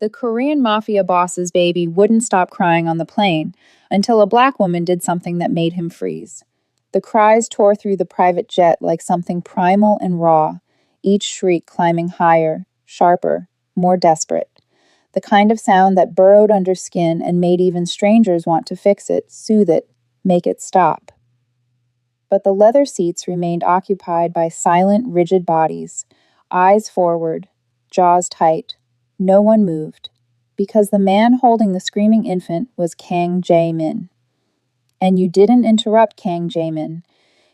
The Korean Mafia boss's baby wouldn't stop crying on the plane until a black woman did something that made him freeze. The cries tore through the private jet like something primal and raw, each shriek climbing higher, sharper, more desperate. The kind of sound that burrowed under skin and made even strangers want to fix it, soothe it, make it stop. But the leather seats remained occupied by silent, rigid bodies, eyes forward, jaws tight. No one moved, because the man holding the screaming infant was Kang Jae-min. And you didn't interrupt Kang Jae-min.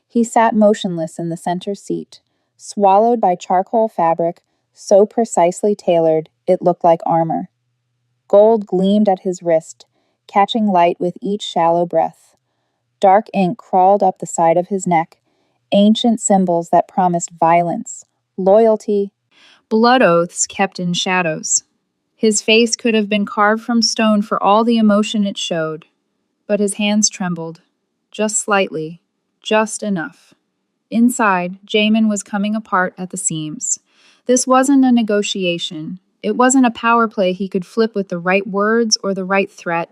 He sat motionless in the center seat, swallowed by charcoal fabric so precisely tailored it looked like armor. Gold gleamed at his wrist, catching light with each shallow breath. Dark ink crawled up the side of his neck, ancient symbols that promised violence, loyalty, blood oaths kept in shadows. His face could have been carved from stone for all the emotion it showed, but his hands trembled, just slightly, just enough. Inside, Jamin was coming apart at the seams. This wasn't a negotiation. It wasn't a power play he could flip with the right words or the right threat.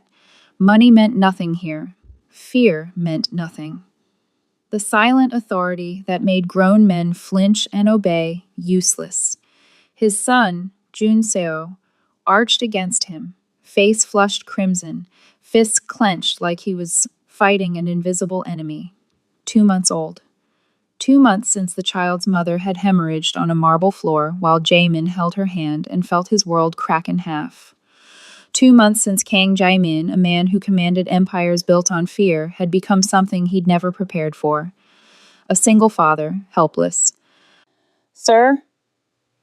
Money meant nothing here. Fear meant nothing. The silent authority that made grown men flinch and obey, useless. His son, Jun Seo, arched against him, face flushed crimson, fists clenched like he was fighting an invisible enemy. 2 months old. 2 months since the child's mother had hemorrhaged on a marble floor while Jamin held her hand and felt his world crack in half. 2 months since Kang Jae-min, a man who commanded empires built on fear, had become something he'd never prepared for. A single father, helpless. "Sir?"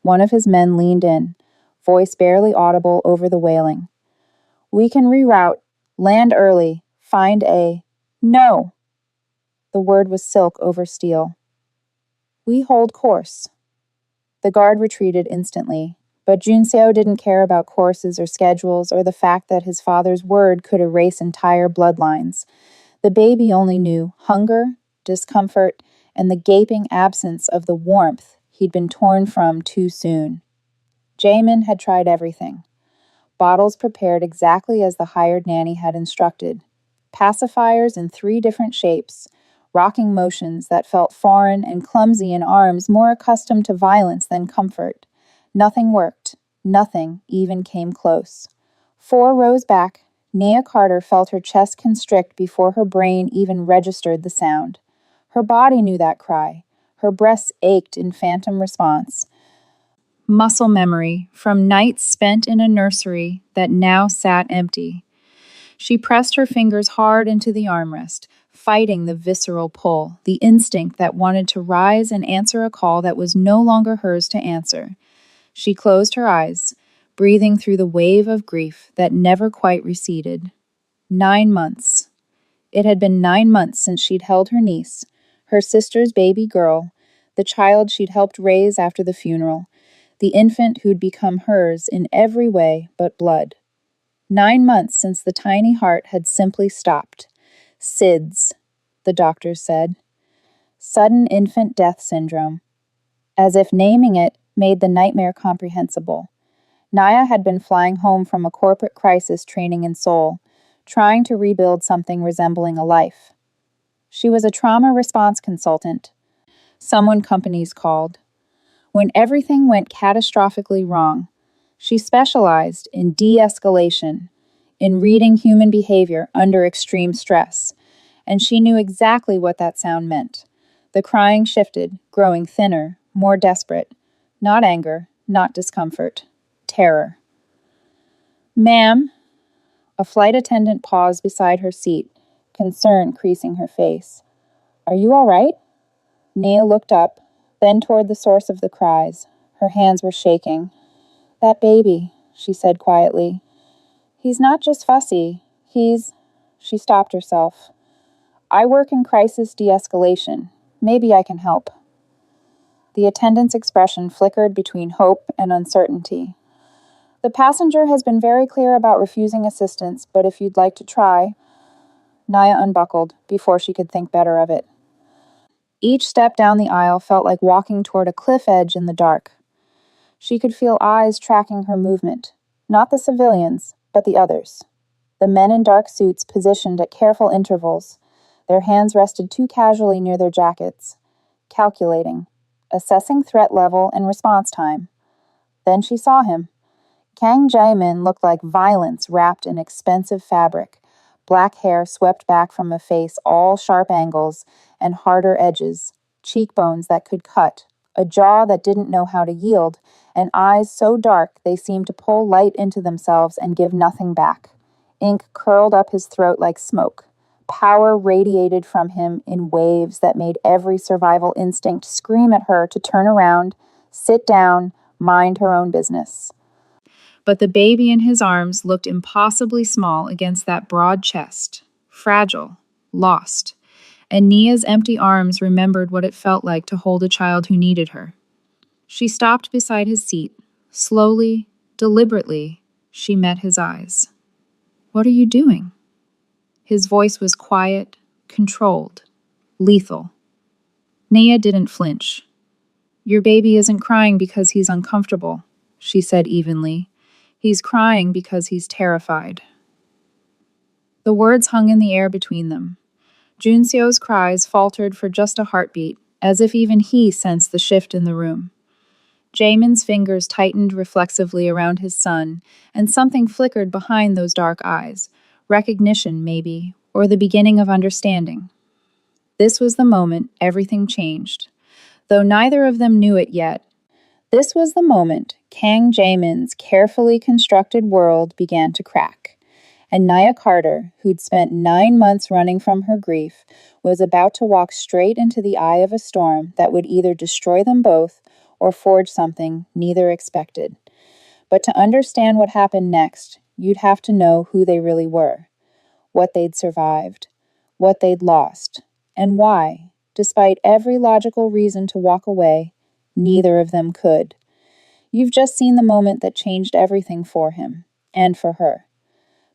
One of his men leaned in, voice barely audible over the wailing. "We can reroute, land early, find a—" "No!" The word was silk over steel. "We hold course." The guard retreated instantly, but Junseo didn't care about courses or schedules or the fact that his father's word could erase entire bloodlines. The baby only knew hunger, discomfort, and the gaping absence of the warmth he'd been torn from too soon. Jamin had tried everything. Bottles prepared exactly as the hired nanny had instructed. Pacifiers in 3 different shapes, rocking motions that felt foreign and clumsy in arms more accustomed to violence than comfort. Nothing worked. Nothing even came close. 4 rows back, Nia Carter felt her chest constrict before her brain even registered the sound. Her body knew that cry. Her breasts ached in phantom response. Muscle memory from nights spent in a nursery that now sat empty. She pressed her fingers hard into the armrest, fighting the visceral pull, the instinct that wanted to rise and answer a call that was no longer hers to answer. She closed her eyes, breathing through the wave of grief that never quite receded. 9 months. It had been 9 months since she'd held her niece, her sister's baby girl, the child she'd helped raise after the funeral, the infant who'd become hers in every way but blood. 9 months since the tiny heart had simply stopped. SIDS, the doctors said. Sudden infant death syndrome. As if naming it made the nightmare comprehensible. Naya had been flying home from a corporate crisis training in Seoul, trying to rebuild something resembling a life. She was a trauma response consultant, someone companies called. When everything went catastrophically wrong, she specialized in de-escalation, in reading human behavior under extreme stress, and she knew exactly what that sound meant. The crying shifted, growing thinner, more desperate. Not anger, not discomfort. Terror. "Ma'am." A flight attendant paused beside her seat, concern creasing her face. "Are you all right?" Nia looked up, then toward the source of the cries. Her hands were shaking. "That baby," she said quietly. "He's not just fussy. He's—" She stopped herself. "I work in crisis de-escalation. Maybe I can help." The attendant's expression flickered between hope and uncertainty. "The passenger has been very clear about refusing assistance, but if you'd like to try—" Naya unbuckled before she could think better of it. Each step down the aisle felt like walking toward a cliff edge in the dark. She could feel eyes tracking her movement, Not the civilians, but the others. The men in dark suits positioned at careful intervals. Their hands rested too casually near their jackets, calculating, assessing threat level and response time. Then she saw him. Kang Jae-min looked like violence wrapped in expensive fabric, black hair swept back from a face all sharp angles and harder edges, cheekbones that could cut, a jaw that didn't know how to yield, and eyes so dark they seemed to pull light into themselves and give nothing back. Ink curled up his throat like smoke. Power radiated from him in waves that made every survival instinct scream at her to turn around, sit down, mind her own business. But the baby in his arms looked impossibly small against that broad chest, fragile, lost, and Nia's empty arms remembered what it felt like to hold a child who needed her. She stopped beside his seat. Slowly, deliberately, she met his eyes. "What are you doing?" His voice was quiet, controlled, lethal. Nia didn't flinch. "Your baby isn't crying because he's uncomfortable," she said evenly. "He's crying because he's terrified." The words hung in the air between them. Junseo's cries faltered for just a heartbeat, as if even he sensed the shift in the room. Jaemin's fingers tightened reflexively around his son, and something flickered behind those dark eyes. Recognition, maybe, or the beginning of understanding. This was the moment everything changed. Though neither of them knew it yet, this was the moment Kang Jaemin's carefully constructed world began to crack. And Nia Carter, who'd spent 9 months running from her grief, was about to walk straight into the eye of a storm that would either destroy them both or forge something neither expected. But to understand what happened next, you'd have to know who they really were, what they'd survived, what they'd lost, and why, despite every logical reason to walk away, neither of them could. You've just seen the moment that changed everything for him, and for her.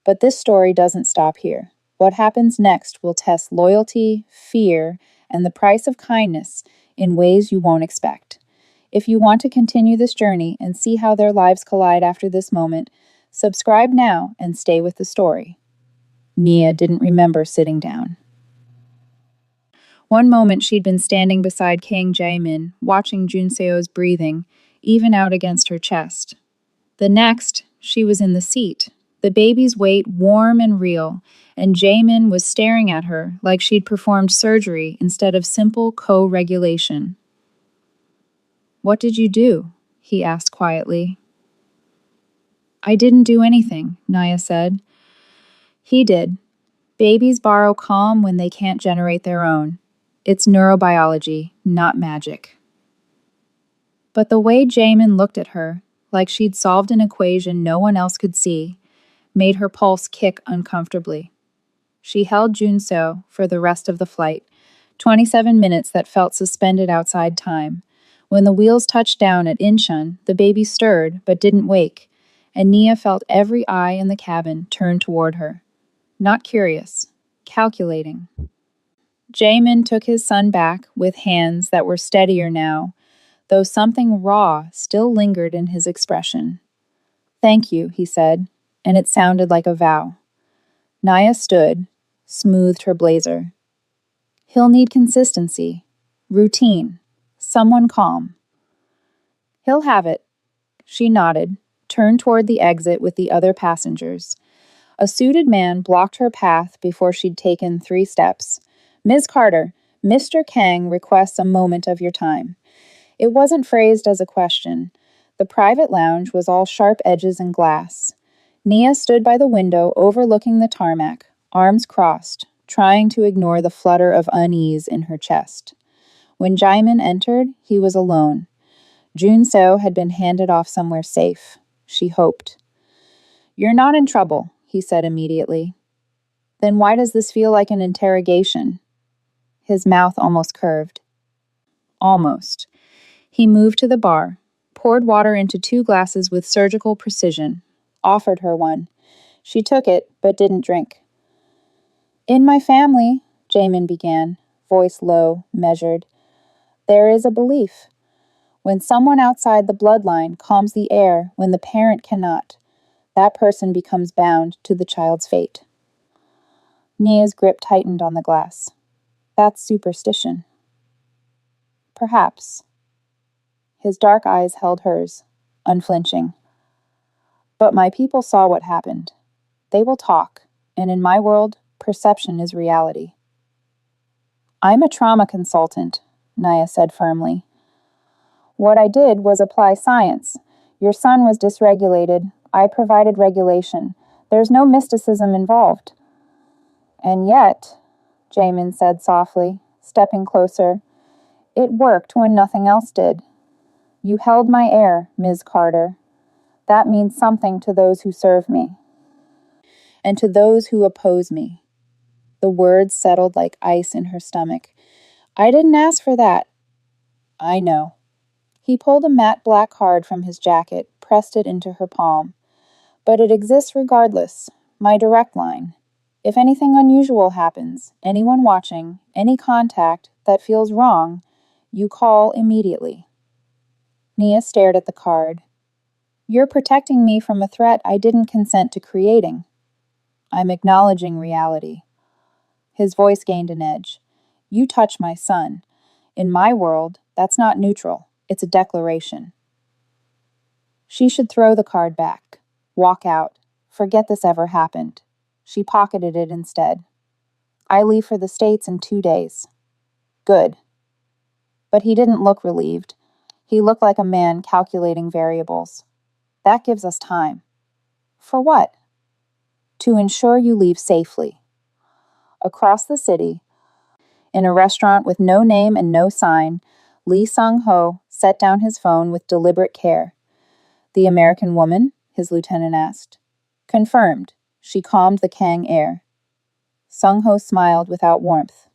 But this story doesn't stop here. What happens next will test loyalty, fear, and the price of kindness in ways you won't expect. If you want to continue this journey and see how their lives collide after this moment, subscribe now and stay with the story. Nia didn't remember sitting down. One moment she'd been standing beside Kang Jae-min, watching Junseo's breathing, even out against her chest. The next, she was in the seat, the baby's weight warm and real, and Jaemin was staring at her like she'd performed surgery instead of simple co-regulation. "What did you do?" he asked quietly. "I didn't do anything," Nia said. "He did. Babies borrow calm when they can't generate their own. It's neurobiology, not magic." But the way Jaemin looked at her, like she'd solved an equation no one else could see, made her pulse kick uncomfortably. She held Junseo for the rest of the flight, 27 minutes that felt suspended outside time. When the wheels touched down at Incheon, the baby stirred but didn't wake, and Nia felt every eye in the cabin turn toward her. Not curious, calculating. Jaemin took his son back with hands that were steadier now, though something raw still lingered in his expression. "Thank you," he said, and it sounded like a vow. Nia stood, smoothed her blazer. "He'll need consistency, routine, someone calm." "He'll have it." She nodded, turned toward the exit with the other passengers. A suited man blocked her path before she'd taken 3 steps. "Ms. Carter, Mr. Kang requests a moment of your time." It wasn't phrased as a question. The private lounge was all sharp edges and glass. Nia stood by the window overlooking the tarmac, arms crossed, trying to ignore the flutter of unease in her chest. When Jaemin entered, he was alone. Junseo had been handed off somewhere safe, she hoped. "You're not in trouble," he said immediately. "Then why does this feel like an interrogation?" His mouth almost curved. Almost. He moved to the bar, poured water into 2 glasses with surgical precision, offered her one. She took it, but didn't drink. "In my family," Jaemin began, voice low, measured, "there is a belief. When someone outside the bloodline calms the air when the parent cannot, that person becomes bound to the child's fate. Nia's grip tightened on the glass. That's superstition. Perhaps. His dark eyes held hers, unflinching. But my people saw what happened. They will talk, and in my world, perception is reality. I'm a trauma consultant, Nia said firmly. What I did was apply science. Your son was dysregulated. I provided regulation. There's no mysticism involved. And yet, Jamin said softly, stepping closer, it worked when nothing else did. You held my air, Ms. Carter. That means something to those who serve me. And to those who oppose me. The words settled like ice in her stomach. I didn't ask for that. I know. He pulled a matte black card from his jacket, pressed it into her palm. But it exists regardless. My direct line. If anything unusual happens, anyone watching, any contact that feels wrong, you call immediately. Nia stared at the card. You're protecting me from a threat I didn't consent to creating. I'm acknowledging reality. His voice gained an edge. You touch my son. In my world, that's not neutral. It's a declaration. She should throw the card back. Walk out. Forget this ever happened. She pocketed it instead. I leave for the States in 2 days. Good. But he didn't look relieved. He looked like a man calculating variables. That gives us time. For what? To ensure you leave safely. Across the city, in a restaurant with no name and no sign, Lee Sung-ho set down his phone with deliberate care. The American woman? His lieutenant asked. Confirmed. She calmed the Kang air. Sung-ho smiled without warmth.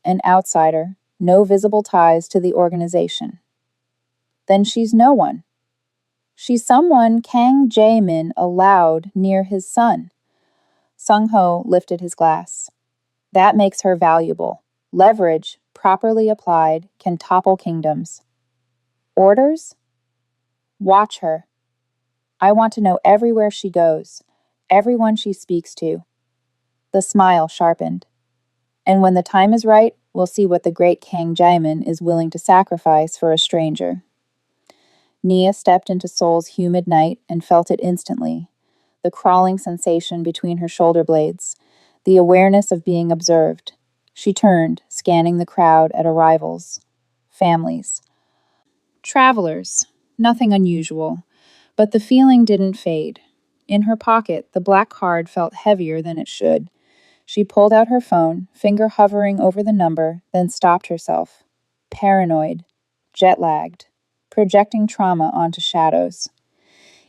An outsider, no visible ties to the organization. Then she's no one. She's someone Kang Jae-min allowed near his son. Sung-ho lifted his glass. That makes her valuable. Leverage, properly applied, can topple kingdoms. Orders? Watch her. I want to know everywhere she goes, everyone she speaks to. The smile sharpened. And when the time is right, we'll see what the great Kang Jae-min is willing to sacrifice for a stranger. Nia stepped into Seoul's humid night and felt it instantly. The crawling sensation between her shoulder blades, the awareness of being observed. She turned, scanning the crowd at arrivals. Families. Travelers. Nothing unusual. But the feeling didn't fade. In her pocket, the black card felt heavier than it should. She pulled out her phone, finger hovering over the number, then stopped herself. Paranoid. Jet-lagged. Projecting trauma onto shadows.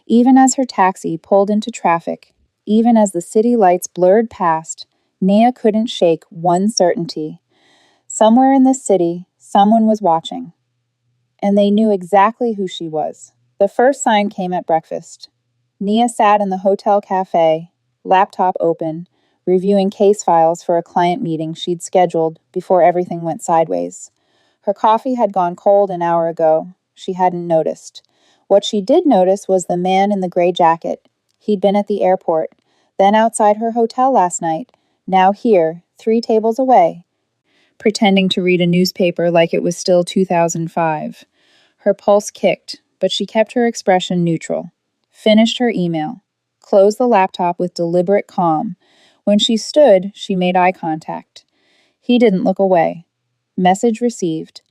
Even as her taxi pulled into traffic, even as the city lights blurred past, Nia couldn't shake one certainty. Somewhere in this city, someone was watching. And they knew exactly who she was. The first sign came at breakfast. Nia sat in the hotel cafe, laptop open, reviewing case files for a client meeting she'd scheduled before everything went sideways. Her coffee had gone cold an hour ago. She hadn't noticed. What she did notice was the man in the gray jacket. He'd been at the airport, then outside her hotel last night, now here, 3 tables away, pretending to read a newspaper like it was still 2005. Her pulse kicked, but she kept her expression neutral. Finished her email. Closed the laptop with deliberate calm. When she stood, she made eye contact. He didn't look away. Message received.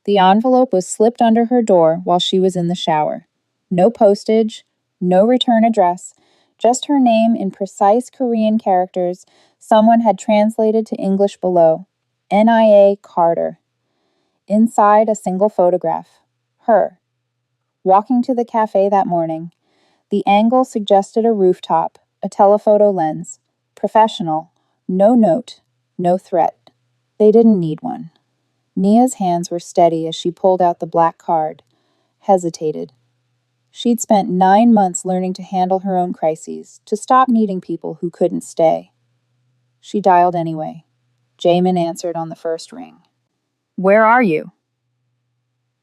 The envelope was slipped under her door while she was in the shower. No postage, no return address, just her name in precise Korean characters someone had translated to English below. Nia Carter. Inside, a single photograph. Her. Walking to the cafe that morning. The angle suggested a rooftop, a telephoto lens. Professional. No note. No threat. They didn't need one. Nia's hands were steady as she pulled out the black card. Hesitated. She'd spent 9 months learning to handle her own crises, to stop needing people who couldn't stay. She dialed anyway. Jamin answered on the first ring. Where are you?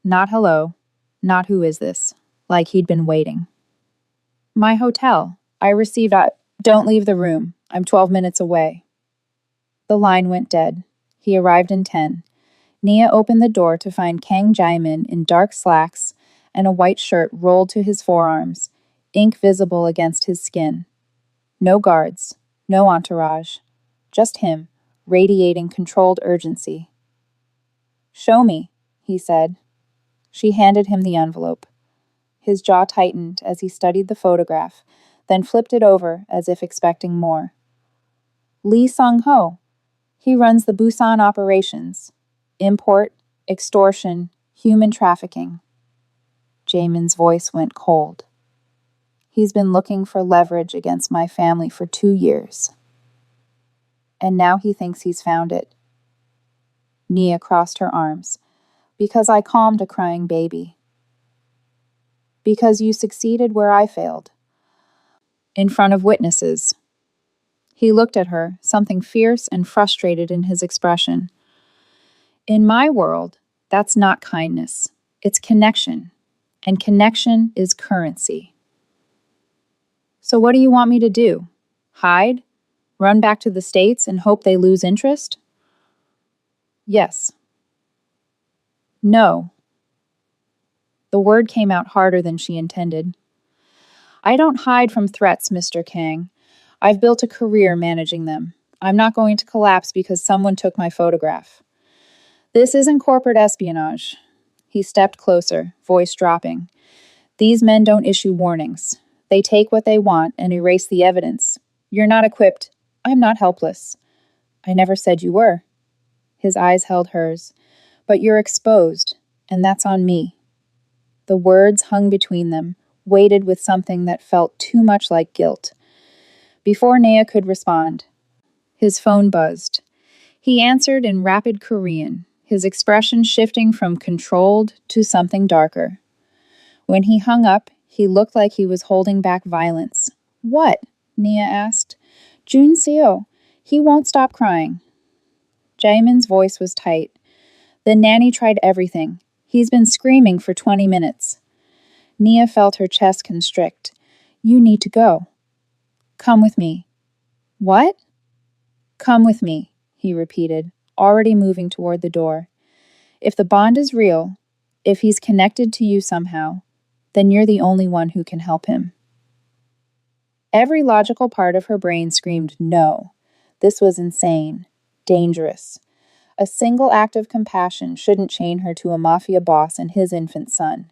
Not hello. Not who is this. Like he'd been waiting. My hotel. I received a, don't leave the room. I'm 12 minutes away. The line went dead. He arrived in 10. Nia opened the door to find Kang Jaemin in dark slacks and a white shirt rolled to his forearms, ink visible against his skin. No guards, no entourage, just him, radiating controlled urgency. "Show me," he said. She handed him the envelope. His jaw tightened as he studied the photograph, then flipped it over as if expecting more. "Lee Sung-ho. He runs the Busan operations. Import, extortion, human trafficking." Jaemin's voice went cold. "He's been looking for leverage against my family for 2 years. And now he thinks he's found it." Nia crossed her arms. "Because I calmed a crying baby. Because you succeeded where I failed. In front of witnesses." He looked at her, something fierce and frustrated in his expression. "In my world, that's not kindness. It's connection. And connection is currency." "So what do you want me to do? Hide? Run back to the States and hope they lose interest?" "Yes." "No." The word came out harder than she intended. "I don't hide from threats, Mr. Kang. I've built a career managing them. I'm not going to collapse because someone took my photograph. This isn't corporate espionage." He stepped closer, voice dropping. "These men don't issue warnings. They take what they want and erase the evidence. You're not equipped. I'm not helpless." "I never said you were." His eyes held hers. "But you're exposed, and that's on me." The words hung between them, weighted with something that felt too much like guilt. Before Nia could respond, his phone buzzed. He answered in rapid Korean, his expression shifting from controlled to something darker. When he hung up, he looked like he was holding back violence. "What?" Nia asked. "Jun Seo. He won't stop crying." Jaemin's voice was tight. "The nanny tried everything. He's been screaming for 20 minutes. Nia felt her chest constrict. "You need to go." "Come with me." "What?" "Come with me," he repeated, already moving toward the door. "If the bond is real, if he's connected to you somehow, then you're the only one who can help him." Every logical part of her brain screamed no. This was insane, dangerous. A single act of compassion shouldn't chain her to a mafia boss and his infant son.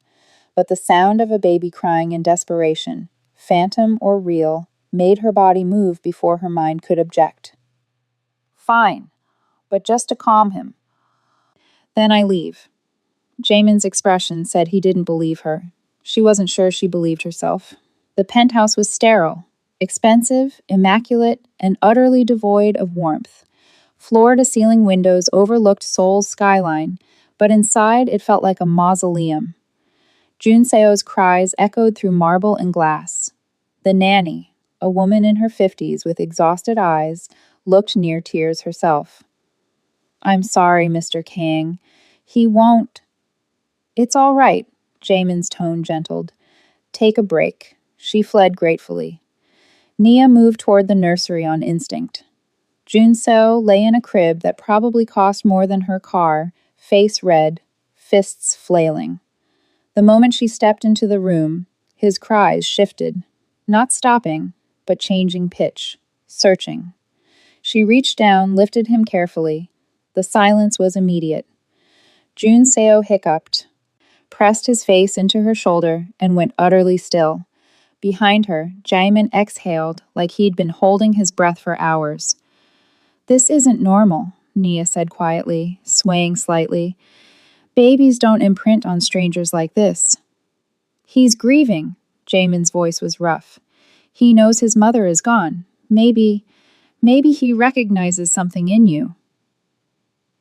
But the sound of a baby crying in desperation, phantom or real, made her body move before her mind could object. "Fine, but just to calm him. Then I leave." Jaemin's expression said he didn't believe her. She wasn't sure she believed herself. The penthouse was sterile, expensive, immaculate, and utterly devoid of warmth. Floor-to-ceiling windows overlooked Seoul's skyline, but inside it felt like a mausoleum. Jun Seo's cries echoed through marble and glass. The nanny, a woman in her 50s with exhausted eyes, looked near tears herself. "I'm sorry, Mr. Kang. He won't." "It's all right," Jaemin's tone gentled. "Take a break." She fled gratefully. Nia moved toward the nursery on instinct. Jun Seo lay in a crib that probably cost more than her car, face red, fists flailing. The moment she stepped into the room, his cries shifted, not stopping, but changing pitch, searching. She reached down, lifted him carefully. The silence was immediate. Jun Seo hiccuped, pressed his face into her shoulder, and went utterly still. Behind her, Jaemin exhaled like he'd been holding his breath for hours. "This isn't normal," Nia said quietly, swaying slightly. "Babies don't imprint on strangers like this." "He's grieving." Jaemin's voice was rough. "He knows his mother is gone. Maybe he recognizes something in you.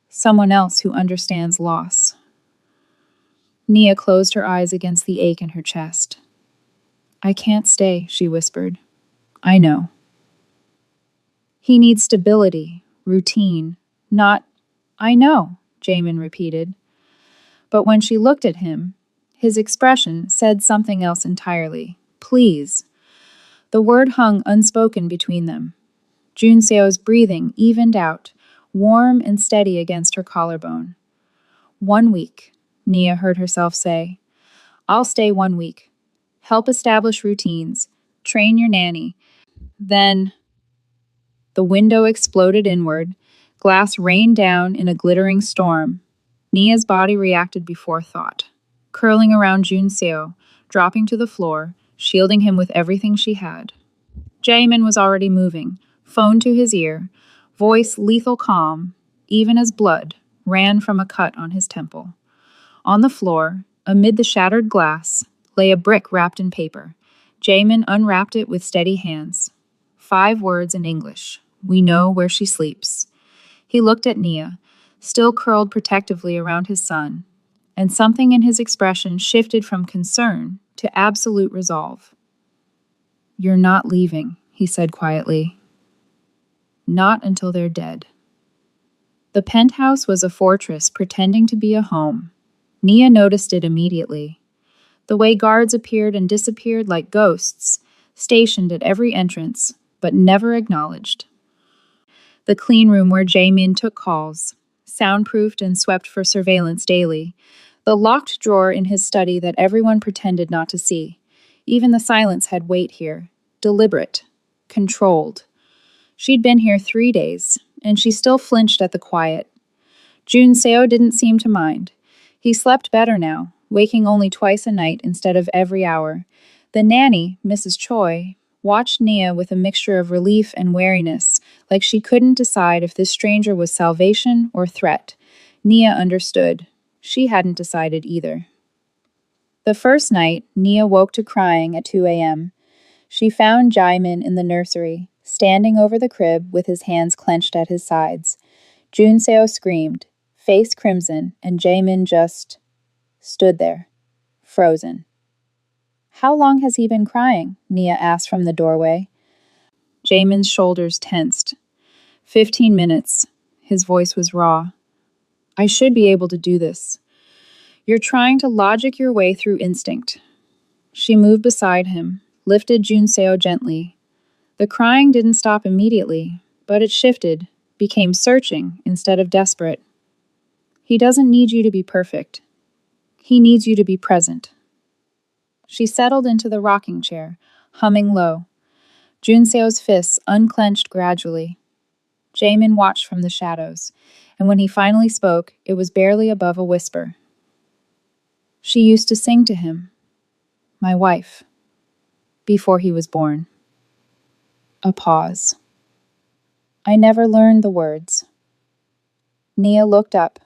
Someone else who understands loss." Nia closed her eyes against the ache in her chest. "I can't stay," she whispered. "I know." "He needs stability, routine, not—" "I know," Jaemin repeated. But when she looked at him, his expression said something else entirely. "Please." The word hung unspoken between them. Junseo's breathing evened out, warm and steady against her collarbone. 1 week, Nia heard herself say. I'll stay 1 week. Help establish routines. Train your nanny. Then the window exploded inward. Glass rained down in a glittering storm. Nia's body reacted before thought, curling around Junseo, dropping to the floor, shielding him with everything she had. Jaemin was already moving, phone to his ear, voice lethal calm, even as blood ran from a cut on his temple. On the floor, amid the shattered glass, lay a brick wrapped in paper. Jaemin unwrapped it with steady hands. 5 words in English. We know where she sleeps. He looked at Nia, still curled protectively around his son, and something in his expression shifted from concern to absolute resolve. You're not leaving, he said quietly. Not until they're dead. The penthouse was a fortress pretending to be a home. Nia noticed it immediately. The way guards appeared and disappeared like ghosts, stationed at every entrance, but never acknowledged. The clean room where Jaemin took calls, soundproofed and swept for surveillance daily. The locked drawer in his study that everyone pretended not to see. Even the silence had weight here. Deliberate. Controlled. She'd been here 3 days, and she still flinched at the quiet. Junseo didn't seem to mind. He slept better now, waking only twice a night instead of every hour. The nanny, Mrs. Choi, watched Nia with a mixture of relief and wariness, like she couldn't decide if this stranger was salvation or threat. Nia understood. She hadn't decided either. The first night, Nia woke to crying at 2 a.m. She found Jaemin in the nursery, standing over the crib with his hands clenched at his sides. Junseo screamed, face crimson, and Jaemin just stood there, frozen. How long has he been crying? Nia asked from the doorway. Jaemin's shoulders tensed. 15 minutes. His voice was raw. I should be able to do this. You're trying to logic your way through instinct. She moved beside him, lifted Junseo gently. The crying didn't stop immediately, but it shifted, became searching instead of desperate. He doesn't need you to be perfect. He needs you to be present. She settled into the rocking chair, humming low. Junseo's fists unclenched gradually. Jaemin watched from the shadows, and when he finally spoke, it was barely above a whisper. She used to sing to him, my wife, before he was born. A pause. I never learned the words. Nia looked up,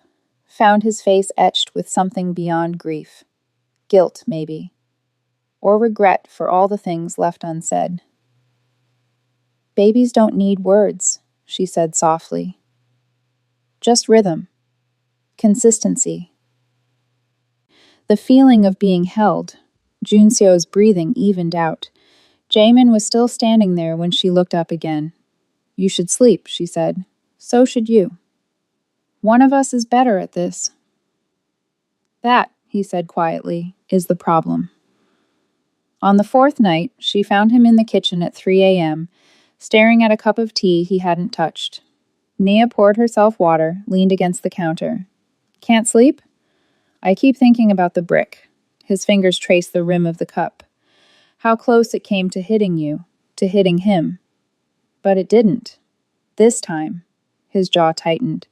found his face etched with something beyond grief. Guilt, maybe. Or regret for all the things left unsaid. Babies don't need words, she said softly. Just rhythm. Consistency. The feeling of being held. Junseo's breathing evened out. Jaemin was still standing there when she looked up again. You should sleep, she said. So should you. One of us is better at this. That, he said quietly, is the problem. On the 4th night, she found him in the kitchen at 3 a.m., staring at a cup of tea he hadn't touched. Nia poured herself water, leaned against the counter. Can't sleep? I keep thinking about the brick. His fingers traced the rim of the cup. How close it came to hitting you, to hitting him. But it didn't. This time. His jaw tightened.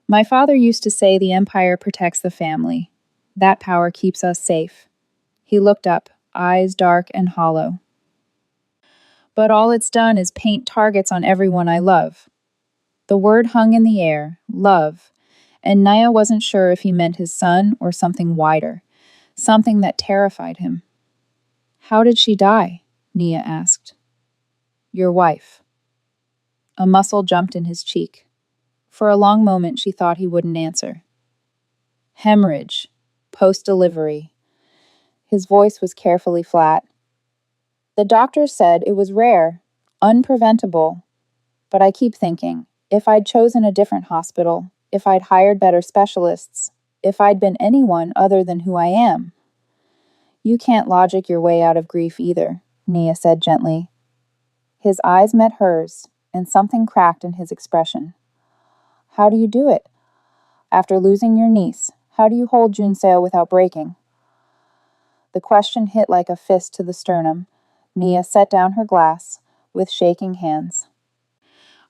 My father used to say the empire protects the family. That power keeps us safe. He looked up, eyes dark and hollow. But all it's done is paint targets on everyone I love. The word hung in the air, love, and Nia wasn't sure if he meant his son or something wider, something that terrified him. How did she die? Nia asked. Your wife. A muscle jumped in his cheek. For a long moment she thought he wouldn't answer. Hemorrhage. Post-delivery. His voice was carefully flat. The doctor said it was rare, unpreventable. But I keep thinking, if I'd chosen a different hospital, if I'd hired better specialists, if I'd been anyone other than who I am. You can't logic your way out of grief either, Nia said gently. His eyes met hers, and something cracked in his expression. How do you do it? After losing your niece, how do you hold Junseo without breaking? The question hit like a fist to the sternum. Nia set down her glass with shaking hands.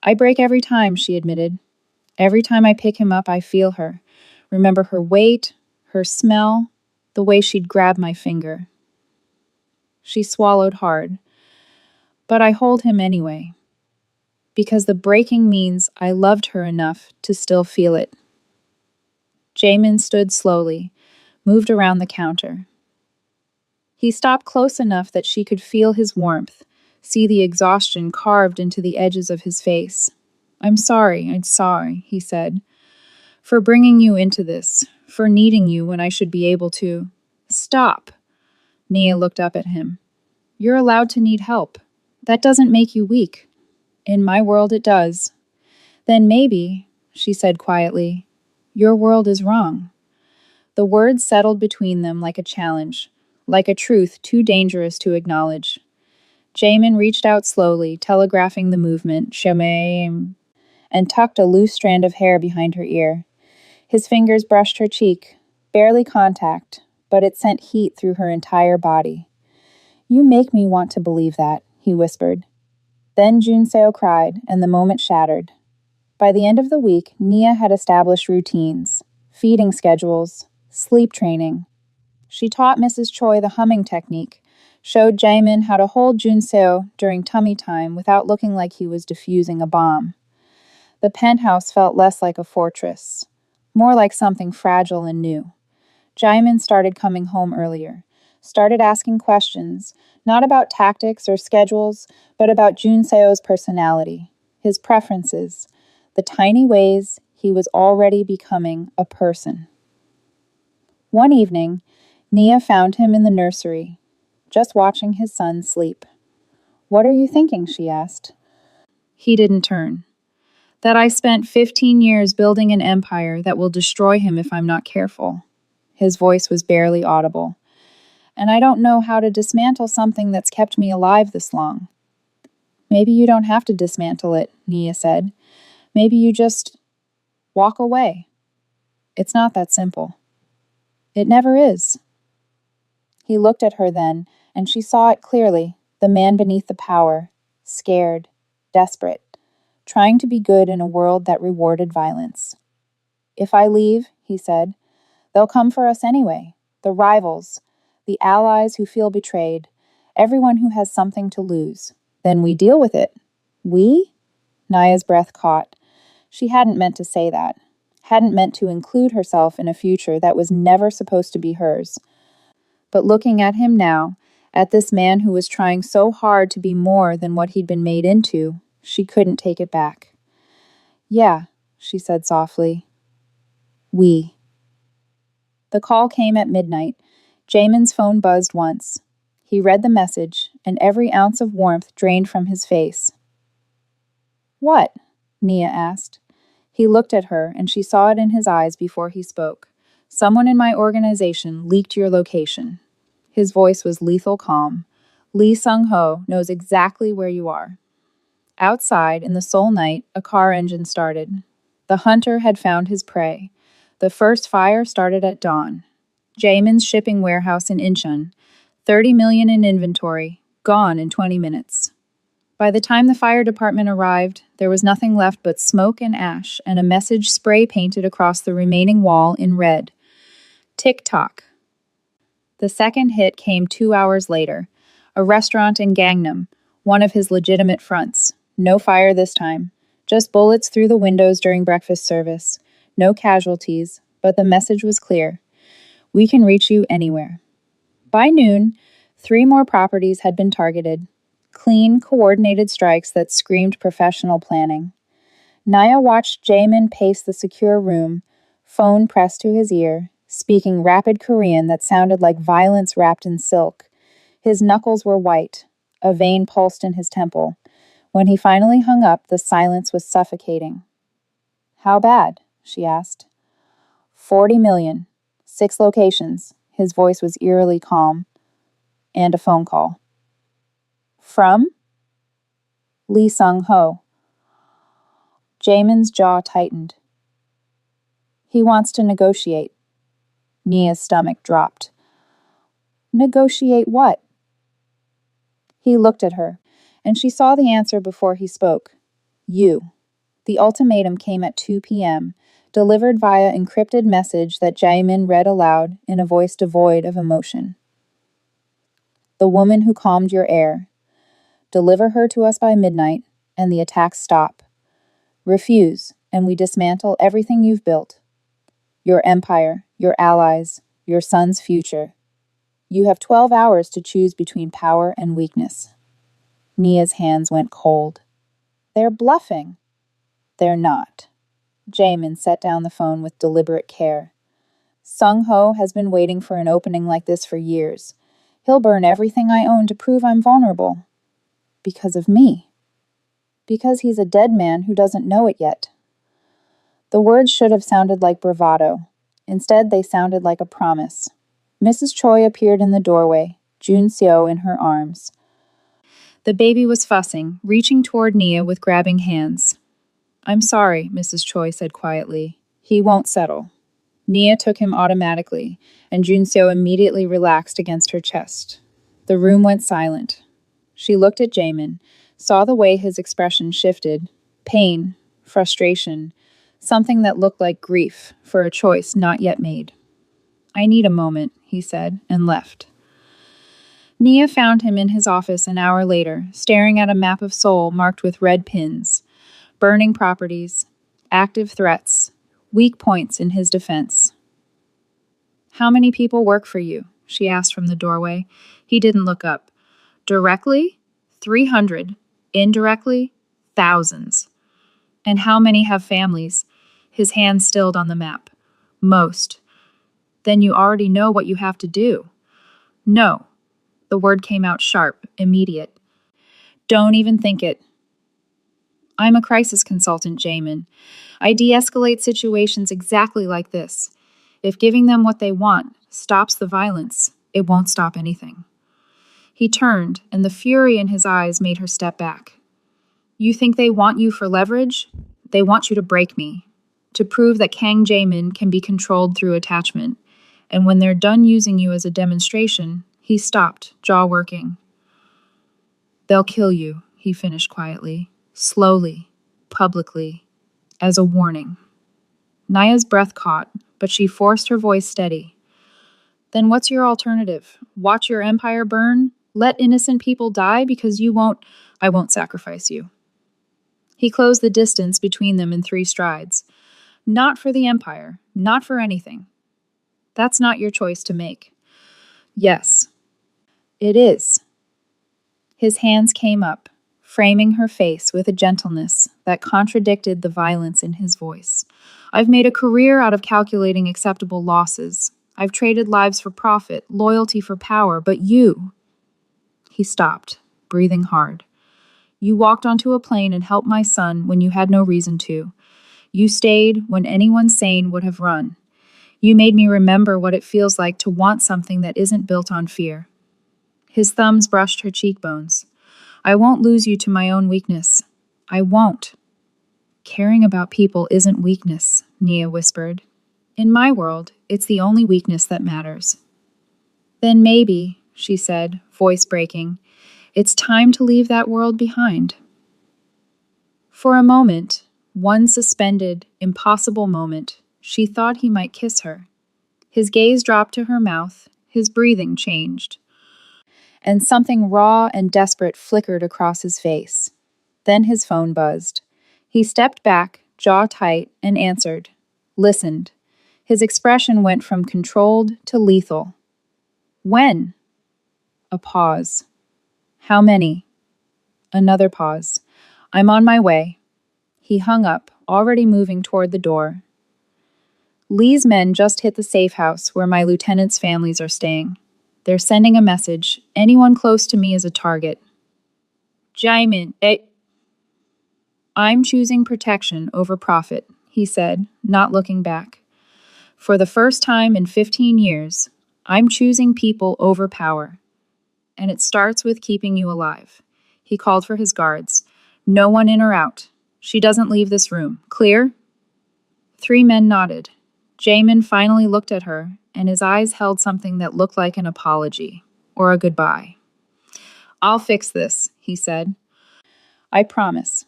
I break every time, she admitted. Every time I pick him up, I feel her. Remember her weight, her smell, the way she'd grab my finger. She swallowed hard. But I hold him anyway. Because the breaking means I loved her enough to still feel it. Jamin stood slowly, moved around the counter. He stopped close enough that she could feel his warmth, see the exhaustion carved into the edges of his face. I'm sorry, he said, for bringing you into this, for needing you when I should be able to. Stop. Nia looked up at him. You're allowed to need help. That doesn't make you weak. In my world, it does. Then maybe, she said quietly, your world is wrong. The words settled between them like a challenge, like a truth too dangerous to acknowledge. Jamin reached out slowly, telegraphing the movement, Shamaim, and tucked a loose strand of hair behind her ear. His fingers brushed her cheek, barely contact, but it sent heat through her entire body. You make me want to believe that, he whispered. Then Junseo cried, and the moment shattered. By the end of the week, Nia had established routines, feeding schedules, sleep training. She taught Mrs. Choi the humming technique, showed Jamin how to hold Junseo during tummy time without looking like he was defusing a bomb. The penthouse felt less like a fortress, more like something fragile and new. Jamin started coming home earlier, started asking questions, not about tactics or schedules, but about Junseo's personality, his preferences, the tiny ways he was already becoming a person. One evening, Nia found him in the nursery, just watching his son sleep. What are you thinking? She asked. He didn't turn. That I spent 15 years building an empire that will destroy him if I'm not careful. His voice was barely audible. And I don't know how to dismantle something that's kept me alive this long. Maybe you don't have to dismantle it, Nia said. Maybe you just walk away. It's not that simple. It never is. He looked at her then, and she saw it clearly, the man beneath the power, scared, desperate, trying to be good in a world that rewarded violence. If I leave, he said, they'll come for us anyway, the rivals, the allies who feel betrayed, everyone who has something to lose. Then we deal with it. We? Naya's breath caught. She hadn't meant to say that, hadn't meant to include herself in a future that was never supposed to be hers. But looking at him now, at this man who was trying so hard to be more than what he'd been made into, she couldn't take it back. Yeah, she said softly. We. The call came at midnight. Jamin's phone buzzed once. He read the message, and every ounce of warmth drained from his face. What? Nia asked. He looked at her, and she saw it in his eyes before he spoke. Someone in my organization leaked your location. His voice was lethal calm. Lee Sung-ho knows exactly where you are. Outside, in the Seoul night, a car engine started. The hunter had found his prey. The first fire started at dawn. Jamin's shipping warehouse in Incheon. 30 million in inventory, gone in 20 minutes. By the time the fire department arrived, there was nothing left but smoke and ash and a message spray painted across the remaining wall in red. Tick-tock. The second hit came 2 hours later. A restaurant in Gangnam, one of his legitimate fronts. No fire this time. Just bullets through the windows during breakfast service. No casualties, but the message was clear. We can reach you anywhere. By noon, 3 more properties had been targeted. Clean, coordinated strikes that screamed professional planning. Naya watched Jamin pace the secure room, phone pressed to his ear, speaking rapid Korean that sounded like violence wrapped in silk. His knuckles were white. A vein pulsed in his temple. When he finally hung up, the silence was suffocating. How bad? She asked. 40 million. 6 locations. His voice was eerily calm. And a phone call. From? Lee Sung-ho. Jaemin's jaw tightened. He wants to negotiate. Nia's stomach dropped. Negotiate what? He looked at her, and she saw the answer before he spoke. You. The ultimatum came at 2 p.m., delivered via encrypted message that Jaemin read aloud in a voice devoid of emotion. The woman who calmed your air. Deliver her to us by midnight, and the attacks stop. Refuse, and we dismantle everything you've built. Your empire, your allies, your son's future. You have 12 hours to choose between power and weakness. Nia's hands went cold. They're bluffing. They're not. Jaemin set down the phone with deliberate care. Sung-ho has been waiting for an opening like this for years. He'll burn everything I own to prove I'm vulnerable. Because of me. Because he's a dead man who doesn't know it yet. The words should have sounded like bravado. Instead, they sounded like a promise. Mrs. Choi appeared in the doorway, Jun Seo in her arms. The baby was fussing, reaching toward Nia with grabbing hands. I'm sorry, Mrs. Choi said quietly. He won't settle. Nia took him automatically, and Jun Seo immediately relaxed against her chest. The room went silent. She looked at Jaemin, saw the way his expression shifted. Pain, frustration, something that looked like grief for a choice not yet made. I need a moment, he said, and left. Nia found him in his office an hour later, staring at a map of Seoul marked with red pins. Burning properties, active threats, weak points in his defense. How many people work for you? She asked from the doorway. He didn't look up. Directly? 300. Indirectly? Thousands. And how many have families? His hand stilled on the map. Most. Then you already know what you have to do. No. The word came out sharp, immediate. Don't even think it. I'm a crisis consultant, Jaemin. I de-escalate situations exactly like this. If giving them what they want stops the violence, it won't stop anything. He turned, and the fury in his eyes made her step back. You think they want you for leverage? They want you to break me, to prove that Kang Jaemin can be controlled through attachment. And when they're done using you as a demonstration, he stopped, jaw working. They'll kill you, he finished quietly. Slowly, publicly, as a warning. Naya's breath caught, but she forced her voice steady. Then what's your alternative? Watch your empire burn? Let innocent people die because I won't sacrifice you. He closed the distance between them in 3 strides. Not for the empire, not for anything. That's not your choice to make. Yes, it is. His hands came up, framing her face with a gentleness that contradicted the violence in his voice. I've made a career out of calculating acceptable losses. I've traded lives for profit, loyalty for power, but you... He stopped, breathing hard. You walked onto a plane and helped my son when you had no reason to. You stayed when anyone sane would have run. You made me remember what it feels like to want something that isn't built on fear. His thumbs brushed her cheekbones. I won't lose you to my own weakness. I won't. Caring about people isn't weakness, Nia whispered. In my world, it's the only weakness that matters. Then maybe, she said, voice breaking, it's time to leave that world behind. For a moment, one suspended, impossible moment, she thought he might kiss her. His gaze dropped to her mouth, his breathing changed. And something raw and desperate flickered across his face. Then his phone buzzed. He stepped back, jaw tight, and answered. Listened. His expression went from controlled to lethal. When? A pause. How many? Another pause. I'm on my way. He hung up, already moving toward the door. Lee's men just hit the safe house where my lieutenants' families are staying. They're sending a message. Anyone close to me is a target. Jaemin, I'm choosing protection over profit, he said, not looking back. For the first time in 15 years, I'm choosing people over power. And it starts with keeping you alive. He called for his guards. No one in or out. She doesn't leave this room. Clear? 3 men nodded. Jamin finally looked at her, and his eyes held something that looked like an apology, or a goodbye. I'll fix this, he said. I promise.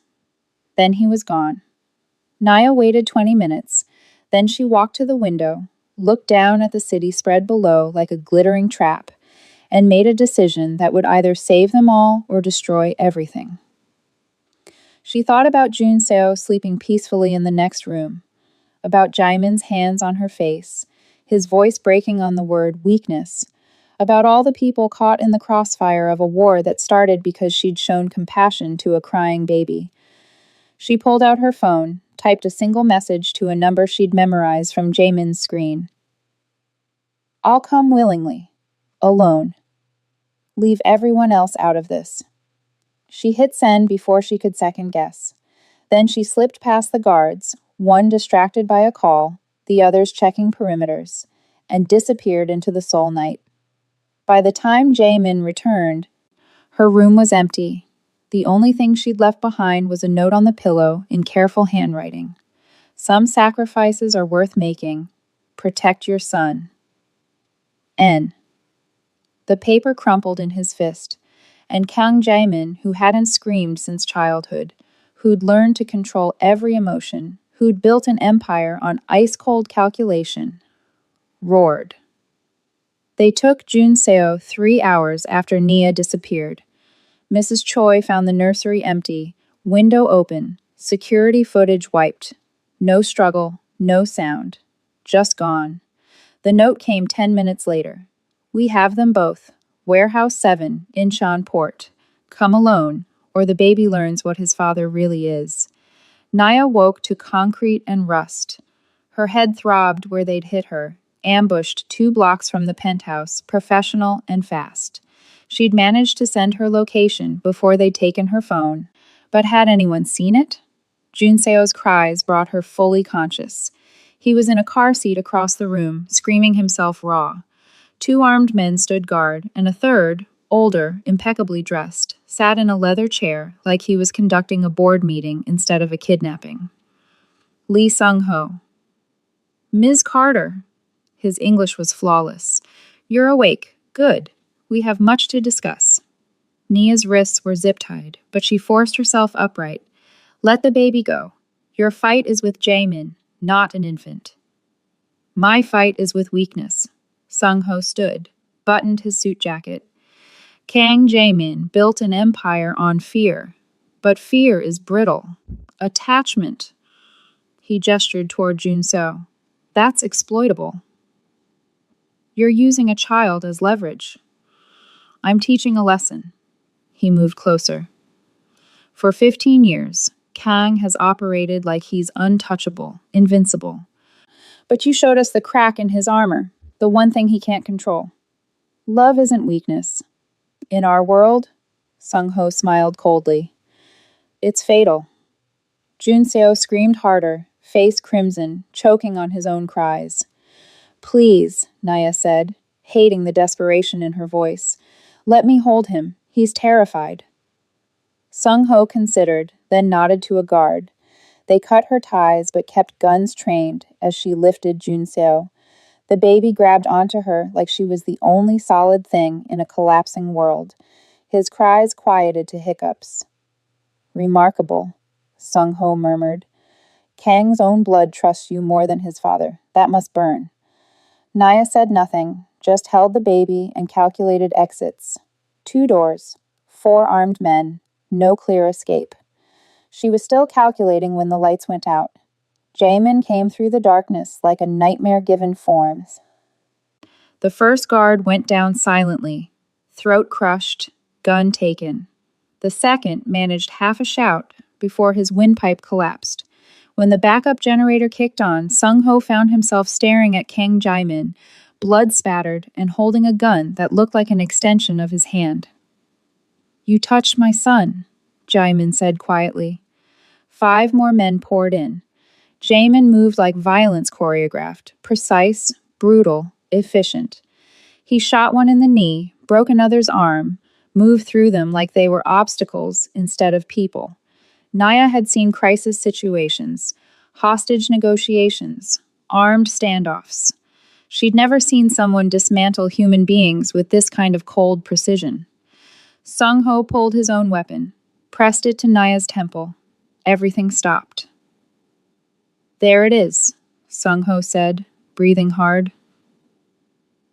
Then he was gone. Naya waited 20 minutes. Then she walked to the window, looked down at the city spread below like a glittering trap, and made a decision that would either save them all or destroy everything. She thought about Junseo sleeping peacefully in the next room, about Jaimin's hands on her face, his voice breaking on the word weakness, about all the people caught in the crossfire of a war that started because she'd shown compassion to a crying baby. She pulled out her phone, typed a single message to a number she'd memorized from Jamin's screen. I'll come willingly. Alone. Leave everyone else out of this. She hit send before she could second guess. Then she slipped past the guards, one distracted by a call, the others checking perimeters, and disappeared into the Seoul night. By the time Jamin returned, her room was empty. The only thing she'd left behind was a note on the pillow in careful handwriting. Some sacrifices are worth making. Protect your son. N. The paper crumpled in his fist, and Kang Jaemin, who hadn't screamed since childhood, who'd learned to control every emotion, who'd built an empire on ice-cold calculation, roared. They took Junseo 3 hours after Nia disappeared. Mrs. Choi found the nursery empty, window open, security footage wiped. No struggle, no sound. Just gone. The note came 10 minutes later. We have them both. Warehouse 7, Incheon Port. Come alone, or the baby learns what his father really is. Naya woke to concrete and rust. Her head throbbed where they'd hit her, ambushed 2 blocks from the penthouse, professional and fast. She'd managed to send her location before they'd taken her phone, but had anyone seen it? Junseo's cries brought her fully conscious. He was in a car seat across the room, screaming himself raw. 2 armed men stood guard, and a third, older, impeccably dressed, sat in a leather chair like he was conducting a board meeting instead of a kidnapping. Lee Sung-ho. Ms. Carter. His English was flawless. You're awake. Good. We have much to discuss. Nia's wrists were zip-tied, but she forced herself upright. Let the baby go. Your fight is with Jamin, not an infant. My fight is with weakness. Sung-ho stood, buttoned his suit jacket. Kang Jamin built an empire on fear, but fear is brittle. Attachment. He gestured toward Junseo. That's exploitable. You're using a child as leverage. I'm teaching a lesson. He moved closer. For 15 years, Kang has operated like he's untouchable, invincible. But you showed us the crack in his armor, the one thing he can't control. Love isn't weakness. In our world, Sung-ho smiled coldly. It's fatal. Junseo screamed harder, face crimson, choking on his own cries. Please, Naya said, hating the desperation in her voice. Let me hold him. He's terrified. Sung-ho considered, then nodded to a guard. They cut her ties but kept guns trained as she lifted Junseo. The baby grabbed onto her like she was the only solid thing in a collapsing world. His cries quieted to hiccups. Remarkable, Sung-ho murmured. Kang's own blood trusts you more than his father. That must burn. Naya said nothing, just held the baby and calculated exits. 2 doors, 4 armed men, no clear escape. She was still calculating when the lights went out. Jamin came through the darkness like a nightmare given forms. The first guard went down silently, throat crushed, gun taken. The second managed half a shout before his windpipe collapsed. When the backup generator kicked on, Sung-ho found himself staring at Kang Jaemin, blood spattered and holding a gun that looked like an extension of his hand. You touched my son, Jaemin said quietly. 5 more men poured in. Jaemin moved like violence choreographed, precise, brutal, efficient. He shot one in the knee, broke another's arm, move through them like they were obstacles instead of people. Naya had seen crisis situations, hostage negotiations, armed standoffs. She'd never seen someone dismantle human beings with this kind of cold precision. Sung Ho pulled his own weapon, pressed it to Naya's temple. Everything stopped. "There it is," Sung Ho said, breathing hard.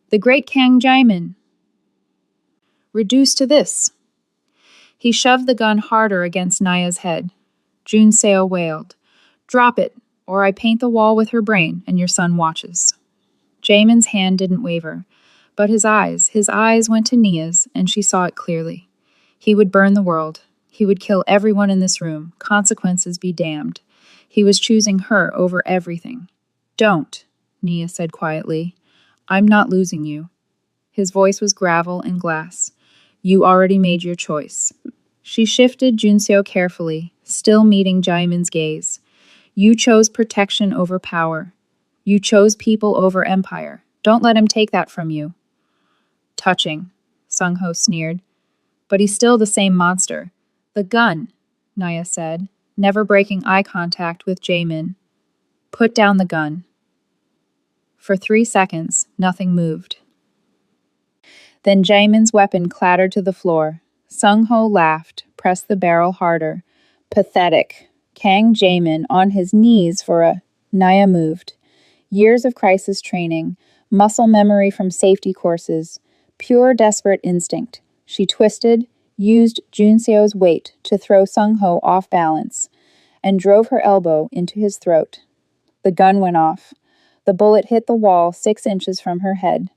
"The great Kang Jaemin. Reduced to this." He shoved the gun harder against Naya's head. Jun Seo wailed, "Drop it, or I paint the wall with her brain and your son watches." Jaemin's hand didn't waver, but his eyes went to Nia's, and she saw it clearly. He would burn the world. He would kill everyone in this room. Consequences be damned. He was choosing her over everything. "Don't," Nia said quietly. "I'm not losing you." His voice was gravel and glass. "You already made your choice." She shifted Junseo carefully, still meeting Jaemin's gaze. "You chose protection over power. You chose people over empire. Don't let him take that from you." "Touching," Sung Ho sneered. "But he's still the same monster." "The gun," Naya said, never breaking eye contact with Jaemin. "Put down the gun." For 3 seconds, nothing moved. Then Jaemin's weapon clattered to the floor. Sung Ho laughed, pressed the barrel harder. "Pathetic. Kang Jaemin on his knees for a—" Naya moved. Years of crisis training, muscle memory from safety courses, pure desperate instinct. She twisted, used Junseo's weight to throw Sung Ho off balance, and drove her elbow into his throat. The gun went off. The bullet hit the wall 6 inches from her head.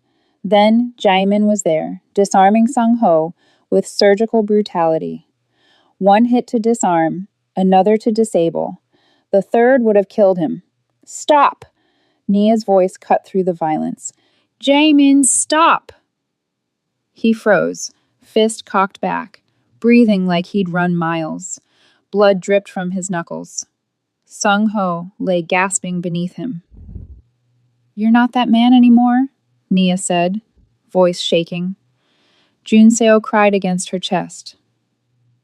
Then Jaemin was there, disarming Sung Ho with surgical brutality. One hit to disarm, another to disable. The third would have killed him. "Stop!" Nia's voice cut through the violence. "Jaemin, stop!" He froze, fist cocked back, breathing like he'd run miles. Blood dripped from his knuckles. Sung Ho lay gasping beneath him. "You're not that man anymore," Nia said, voice shaking. Junseo cried against her chest.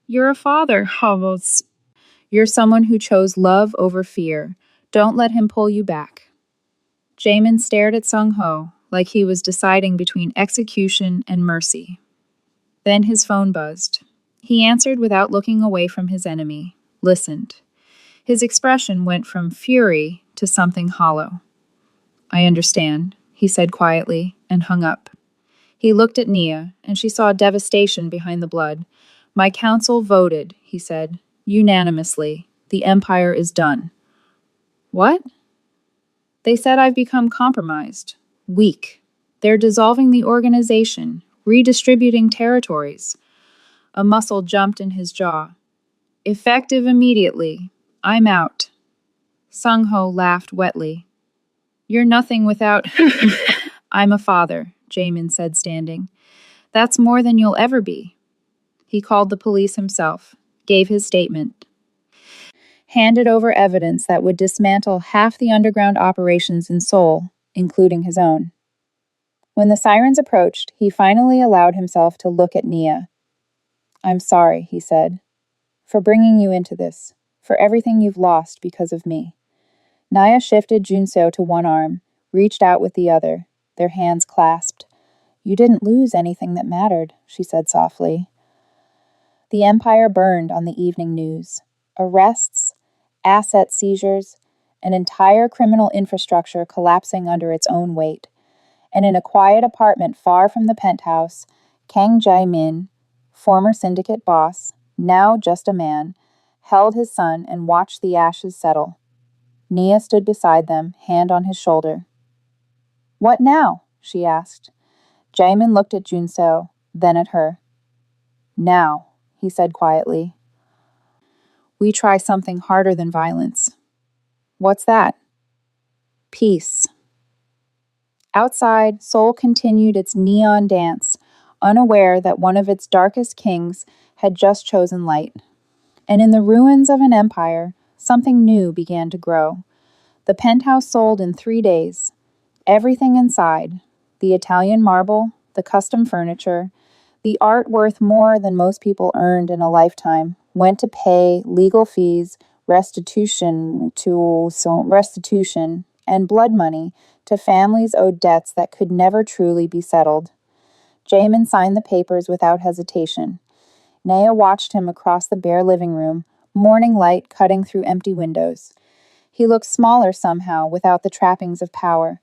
"You're a father, Havos. You're someone who chose love over fear. Don't let him pull you back." Jaemin stared at Sung Ho like he was deciding between execution and mercy. Then his phone buzzed. He answered without looking away from his enemy, listened. His expression went from fury to something hollow. "I understand," he said quietly, and hung up. He looked at Nia, and she saw devastation behind the blood. "My council voted," he said, "unanimously. The empire is done." "What?" "They said I've become compromised, weak. They're dissolving the organization, redistributing territories." A muscle jumped in his jaw. "Effective immediately. I'm out." Sung Ho laughed wetly. "You're nothing without—" "I'm a father," Jaemin said, standing. "That's more than you'll ever be." He called the police himself, gave his statement, handed over evidence that would dismantle half the underground operations in Seoul, including his own. When the sirens approached, he finally allowed himself to look at Nia. "I'm sorry," he said, "for bringing you into this, for everything you've lost because of me." Naya shifted Junseo to one arm, reached out with the other, their hands clasped. "You didn't lose anything that mattered," she said softly. The empire burned on the evening news. Arrests, asset seizures, an entire criminal infrastructure collapsing under its own weight. And in a quiet apartment far from the penthouse, Kang Jae-min, former syndicate boss, now just a man, held his son and watched the ashes settle. Nia stood beside them, hand on his shoulder. "What now?" she asked. Jaemin looked at Junseo, then at her. "Now," he said quietly, "we try something harder than violence." "What's that?" "Peace." Outside, Seoul continued its neon dance, unaware that one of its darkest kings had just chosen light. And in the ruins of an empire, something new began to grow. The penthouse sold in 3 days. Everything inside, the Italian marble, the custom furniture, The art worth more than most people earned in a lifetime went to pay legal fees, restitution and blood money to families owed debts that could never truly be settled. Jamin signed the papers without hesitation. Naya watched him across the bare living room, morning light cutting through empty windows. He looked smaller somehow without the trappings of power.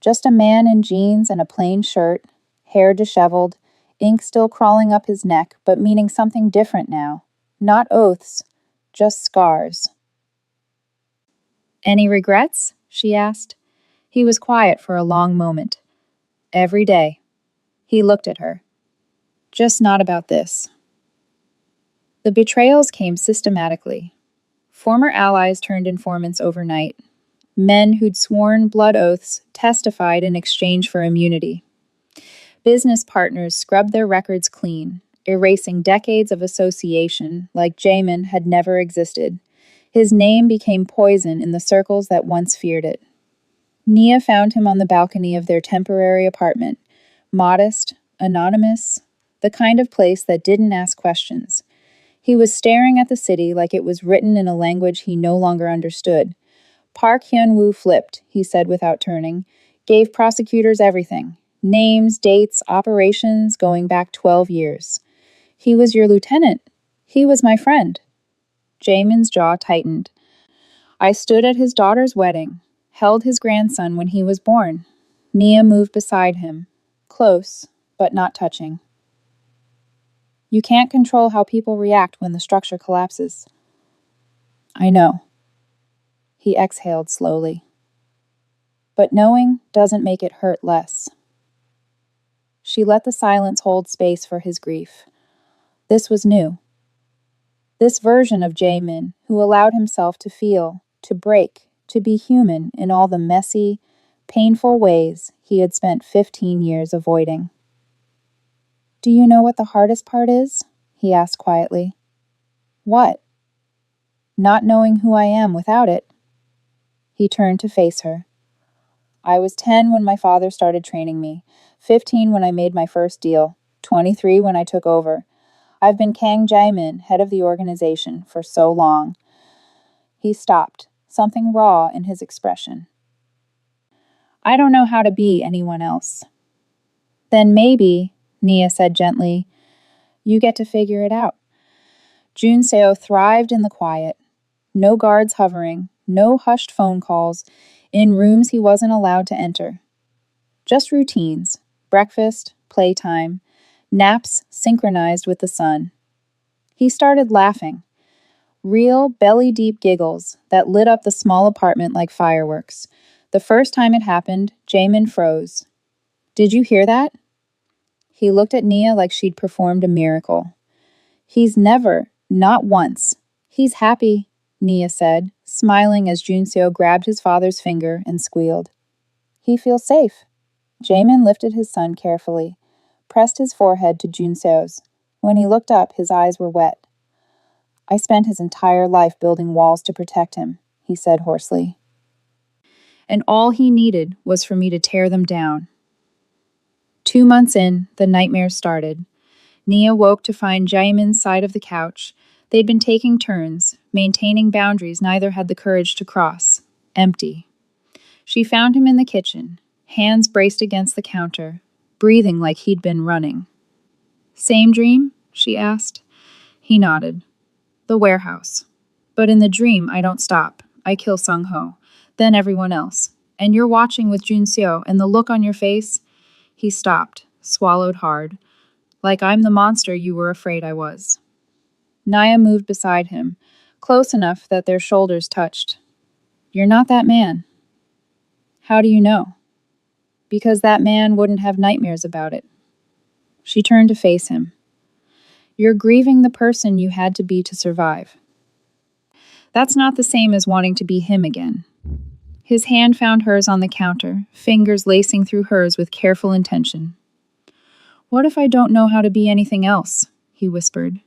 Just a man in jeans and a plain shirt, hair disheveled, ink still crawling up his neck, but meaning something different now. Not oaths, just scars. "Any regrets?" she asked. He was quiet for a long moment. "Every day." He looked at her. "Just not about this." The betrayals came systematically. Former allies turned informants overnight. Men who'd sworn blood oaths testified in exchange for immunity. Business partners scrubbed their records clean, erasing decades of association like Jamin had never existed. His name became poison in the circles that once feared it. Nia found him on the balcony of their temporary apartment, modest, anonymous, the kind of place that didn't ask questions. He was staring at the city like it was written in a language he no longer understood. Park Hyun-woo flipped, he said without turning, gave prosecutors everything. Names, dates, operations going back 12 years. "He was your lieutenant. He was my friend." Jamin's jaw tightened. "I stood at his daughter's wedding, held his grandson when he was born." Nia moved beside him, close, but not touching. "You can't control how people react when the structure collapses." "I know." He exhaled slowly. "But knowing doesn't make it hurt less." She let the silence hold space for his grief. This was new. This version of Jamin, who allowed himself to feel, to break, to be human in all the messy, painful ways he had spent 15 years avoiding. "Do you know what the hardest part is?" he asked quietly. "What?" "Not knowing who I am without it." He turned to face her. "I was 10 when my father started training me, 15 when I made my first deal, 23 when I took over. I've been Kang Jae-min, head of the organization, for so long." He stopped, something raw in his expression. "I don't know how to be anyone else." "Then maybe," Nia said gently, "you get to figure it out." Jun Seo thrived in the quiet. No guards hovering, no hushed phone calls, in rooms he wasn't allowed to enter. Just routines, breakfast, playtime, naps synchronized with the sun. He started laughing. Real, belly-deep giggles that lit up the small apartment like fireworks. The first time it happened, Jamin froze. "Did you hear that?" He looked at Nia like she'd performed a miracle. "He's never, not once. He's happy," Nia said, smiling as Junseo grabbed his father's finger and squealed. "He feels safe." Jamin lifted his son carefully, pressed his forehead to Junseo's. When he looked up, his eyes were wet. "I spent his entire life building walls to protect him," he said hoarsely. "And all he needed was for me to tear them down." 2 months in, the nightmares started. Nia woke to find Jaemin's side of the couch. They'd been taking turns, maintaining boundaries neither had the courage to cross. Empty. She found him in the kitchen, hands braced against the counter, breathing like he'd been running. "Same dream?" she asked. He nodded. "The warehouse. But in the dream, I don't stop. I kill Sung-ho, then everyone else. And you're watching with Junseo, and the look on your face..." He stopped, swallowed hard. "Like I'm the monster you were afraid I was." Naya moved beside him, close enough that their shoulders touched. "You're not that man." "How do you know?" "Because that man wouldn't have nightmares about it." She turned to face him. "You're grieving the person you had to be to survive." "That's not the same as wanting to be him again." His hand found hers on the counter, fingers lacing through hers with careful intention. "What if I don't know how to be anything else?" he whispered.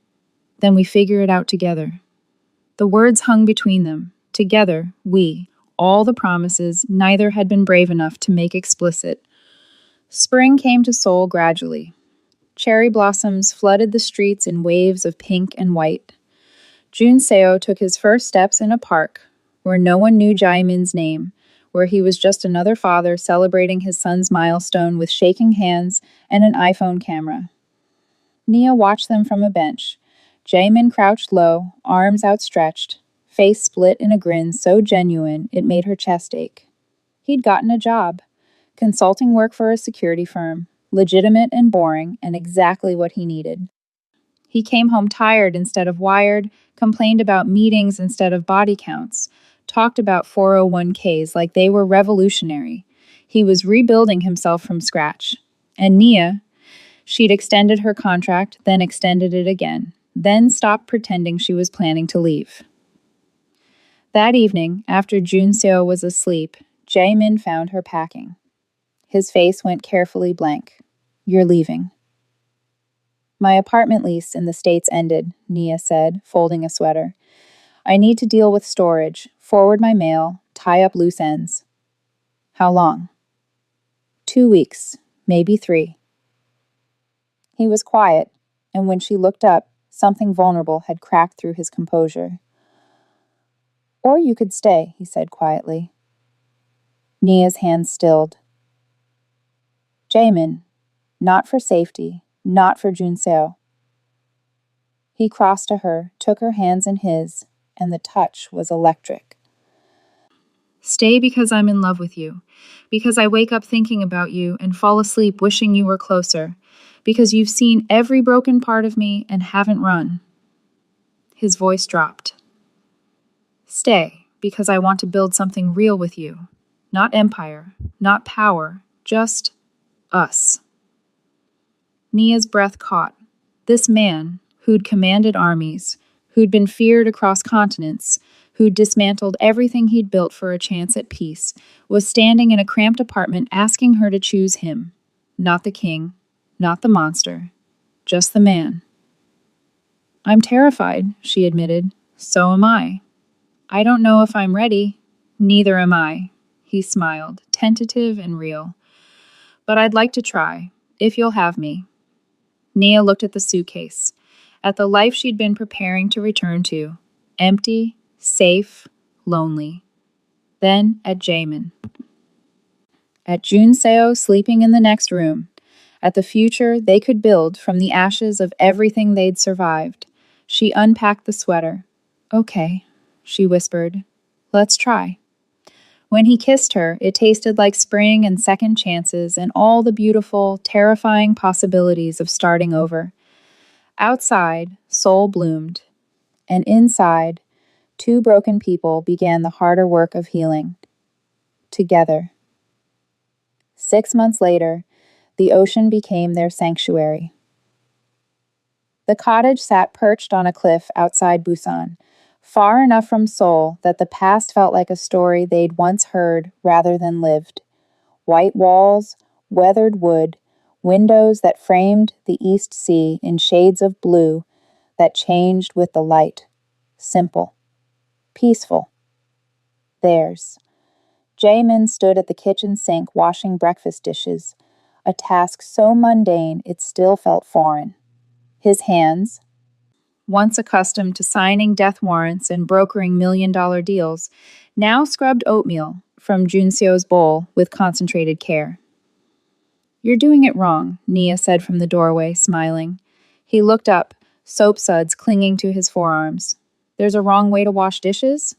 "Then we figure it out together." The words hung between them. Together, we, all the promises neither had been brave enough to make explicit. Spring came to Seoul gradually. Cherry blossoms flooded the streets in waves of pink and white. Jun Seo took his first steps in a park where no one knew Jae-min's name, where he was just another father celebrating his son's milestone with shaking hands and an iPhone camera. Nia watched them from a bench. Jae-min crouched low, arms outstretched, face split in a grin so genuine it made her chest ache. He'd gotten a job, consulting work for a security firm, legitimate and boring, and exactly what he needed. He came home tired instead of wired, complained about meetings instead of body counts, talked about 401ks like they were revolutionary. He was rebuilding himself from scratch. And Nia, she'd extended her contract, then extended it again, then stopped pretending she was planning to leave. That evening, after Jun Seo was asleep, Jae-min found her packing. His face went carefully blank. "You're leaving." "My apartment lease in the States ended," Nia said, folding a sweater. "I need to deal with storage, forward my mail, tie up loose ends." "How long?" 2 weeks, maybe 3. He was quiet, and when she looked up, something vulnerable had cracked through his composure. "Or you could stay," he said quietly. Nia's hand stilled. "Jaemin, not for safety, not for Jun Seo." He crossed to her, took her hands in his, and the touch was electric. "Stay because I'm in love with you, because I wake up thinking about you and fall asleep wishing you were closer, because you've seen every broken part of me and haven't run." His voice dropped. "Stay because I want to build something real with you. Not empire, not power, just us." Nia's breath caught. This man, who'd commanded armies, who'd been feared across continents, who'd dismantled everything he'd built for a chance at peace, was standing in a cramped apartment asking her to choose him. Not the king, not the monster, just the man. "I'm terrified," she admitted. "So am I. I don't know if I'm ready." "Neither am I," he smiled, tentative and real. "But I'd like to try, if you'll have me." Nia looked at the suitcase, at the life she'd been preparing to return to, empty, safe, lonely. Then at Jaemin. At Jun Seo sleeping in the next room, at the future they could build from the ashes of everything they'd survived. She unpacked the sweater. "Okay," she whispered. "Let's try." When he kissed her, it tasted like spring and second chances and all the beautiful, terrifying possibilities of starting over. Outside, soul bloomed, and inside, 2 broken people began the harder work of healing. Together. 6 months later, the ocean became their sanctuary. The cottage sat perched on a cliff outside Busan, far enough from Seoul that the past felt like a story they'd once heard rather than lived. White walls, weathered wood, windows that framed the East Sea in shades of blue that changed with the light. Simple. Peaceful. Theirs. Jaemin stood at the kitchen sink washing breakfast dishes, a task so mundane it still felt foreign. His hands, once accustomed to signing death warrants and brokering million-dollar deals, now scrubbed oatmeal from Jun Seo's bowl with concentrated care. "You're doing it wrong," Nia said from the doorway, smiling. He looked up, soap suds clinging to his forearms. "There's a wrong way to wash dishes?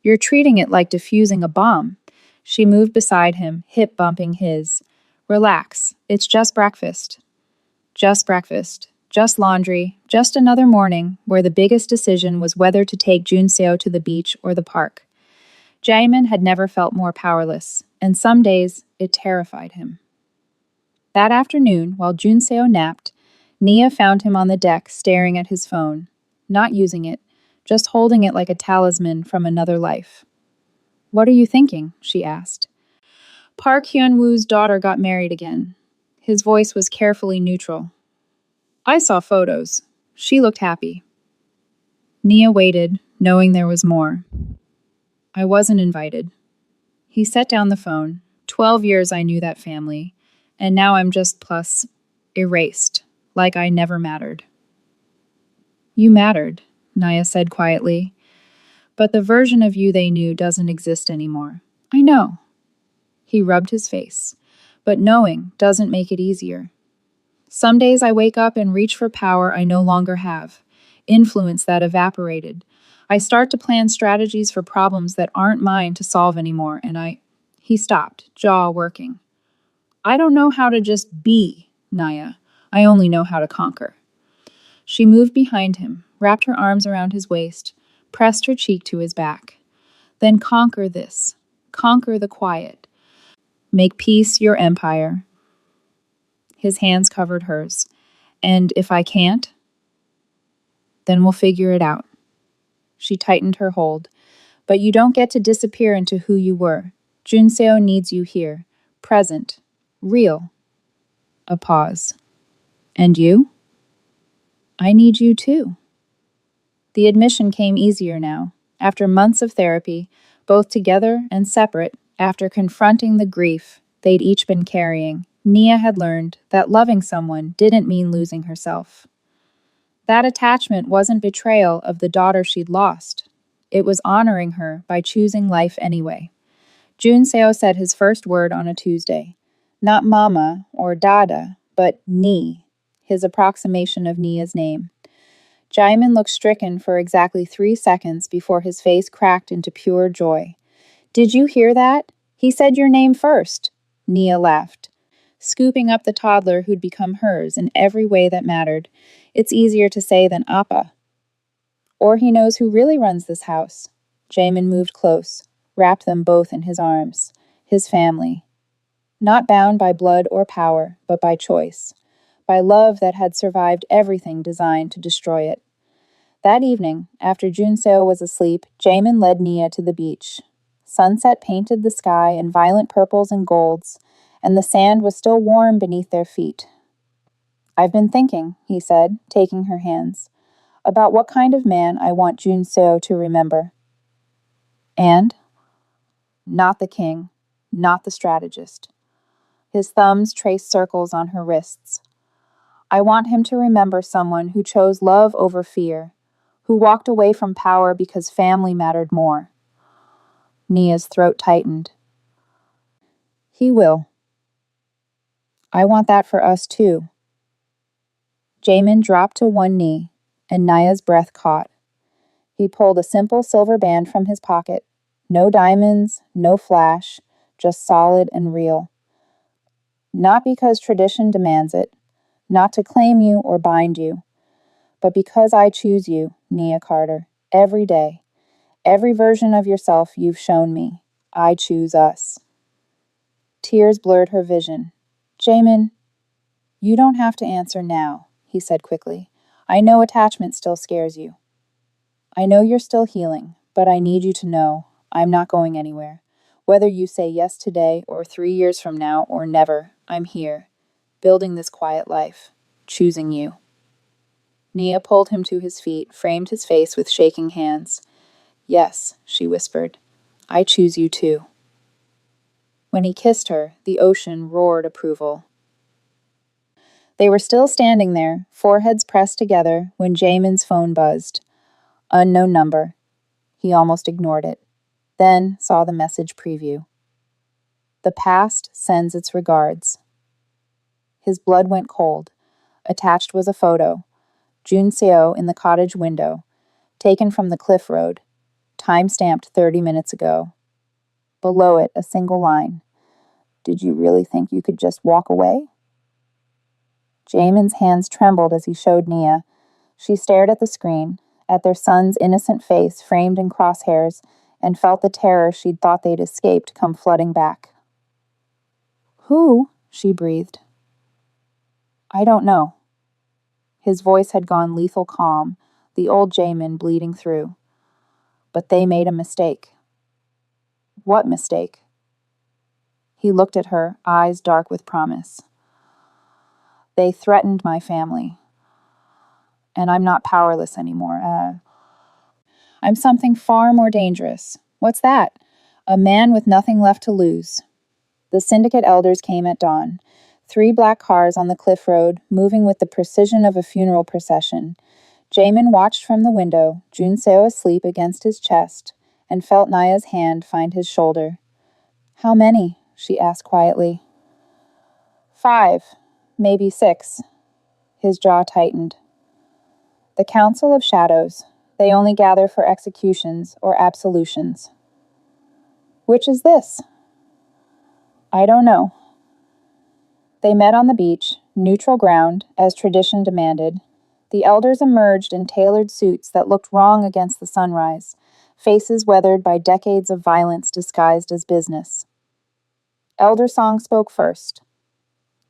You're treating it like defusing a bomb." She moved beside him, hip bumping his. "Relax, it's just breakfast." Just breakfast. Just laundry, just another morning where the biggest decision was whether to take Jun Seo to the beach or the park. Jaemin had never felt more powerless, and some days it terrified him. That afternoon, while Jun Seo napped, Nia found him on the deck staring at his phone, not using it, just holding it like a talisman from another life. "What are you thinking?" she asked. "Park Hyun-woo's daughter got married again." His voice was carefully neutral. "I saw photos. She looked happy." Nia waited, knowing there was more. "I wasn't invited." He set down the phone. 12 years I knew that family, and now I'm just plus erased, like I never mattered. You mattered, Naya said quietly, but the version of you they knew doesn't exist anymore. I know. He rubbed his face, but knowing doesn't make it easier. Some days I wake up and reach for power I no longer have, influence that evaporated. I start to plan strategies for problems that aren't mine to solve anymore, and He stopped, jaw working. I don't know how to just be, Naya. I only know how to conquer. She moved behind him, wrapped her arms around his waist, pressed her cheek to his back. Then conquer this. Conquer the quiet. Make peace your empire. His hands covered hers. And if I can't, then we'll figure it out. She tightened her hold. But you don't get to disappear into who you were. Junseo needs you here. Present. Real. A pause. And you? I need you too. The admission came easier now. After months of therapy, both together and separate, after confronting the grief they'd each been carrying, Nia had learned that loving someone didn't mean losing herself. That attachment wasn't betrayal of the daughter she'd lost. It was honoring her by choosing life anyway. Junseo said his first word on a Tuesday. Not mama or dada, but ni, his approximation of Nia's name. Jaimin looked stricken for exactly 3 seconds before his face cracked into pure joy. Did you hear that? He said your name first. Nia laughed, scooping up the toddler who'd become hers in every way that mattered. It's easier to say than Appa. Or he knows who really runs this house. Jamin moved close, wrapped them both in his arms. His family. Not bound by blood or power, but by choice. By love that had survived everything designed to destroy it. That evening, after Junseo was asleep, Jamin led Nia to the beach. Sunset painted the sky in violent purples and golds, and the sand was still warm beneath their feet. I've been thinking, he said, taking her hands, about what kind of man I want Junseo to remember. And? Not the king, not the strategist. His thumbs traced circles on her wrists. I want him to remember someone who chose love over fear, who walked away from power because family mattered more. Nia's throat tightened. He will. I want that for us too. Jamin dropped to one knee, and Naya's breath caught. He pulled a simple silver band from his pocket. No diamonds, no flash, just solid and real. Not because tradition demands it, not to claim you or bind you, but because I choose you, Nia Carter, every day. Every version of yourself you've shown me. I choose us. Tears blurred her vision. Jamin, you don't have to answer now, he said quickly. I know attachment still scares you. I know you're still healing, but I need you to know I'm not going anywhere. Whether you say yes today or 3 years from now or never, I'm here, building this quiet life, choosing you. Nia pulled him to his feet, framed his face with shaking hands. Yes, she whispered. I choose you too. When he kissed her, the ocean roared approval. They were still standing there, foreheads pressed together, when Jamin's phone buzzed. Unknown number. He almost ignored it. Then saw the message preview. The past sends its regards. His blood went cold. Attached was a photo. Junseo in the cottage window, taken from the cliff road, time-stamped 30 minutes ago. Below it, a single line. Did you really think you could just walk away? Jamin's hands trembled as he showed Nia. She stared at the screen, at their son's innocent face framed in crosshairs, and felt the terror she'd thought they'd escaped come flooding back. Who? She breathed. I don't know. His voice had gone lethal calm, the old Jamin bleeding through. But they made a mistake. What mistake? He looked at her, eyes dark with promise. They threatened my family. And I'm not powerless anymore. I'm something far more dangerous. What's that? A man with nothing left to lose. The syndicate elders came at dawn. 3 black cars on the cliff road, moving with the precision of a funeral procession. Jamin watched from the window, Junseo asleep against his chest, and felt Naya's hand find his shoulder. "How many?" she asked quietly. 5, maybe 6. His jaw tightened. The Council of Shadows. They only gather for executions or absolutions. Which is this? I don't know. They met on the beach, neutral ground, as tradition demanded. The elders emerged in tailored suits that looked wrong against the sunrise, faces weathered by decades of violence disguised as business. Elder Song spoke first.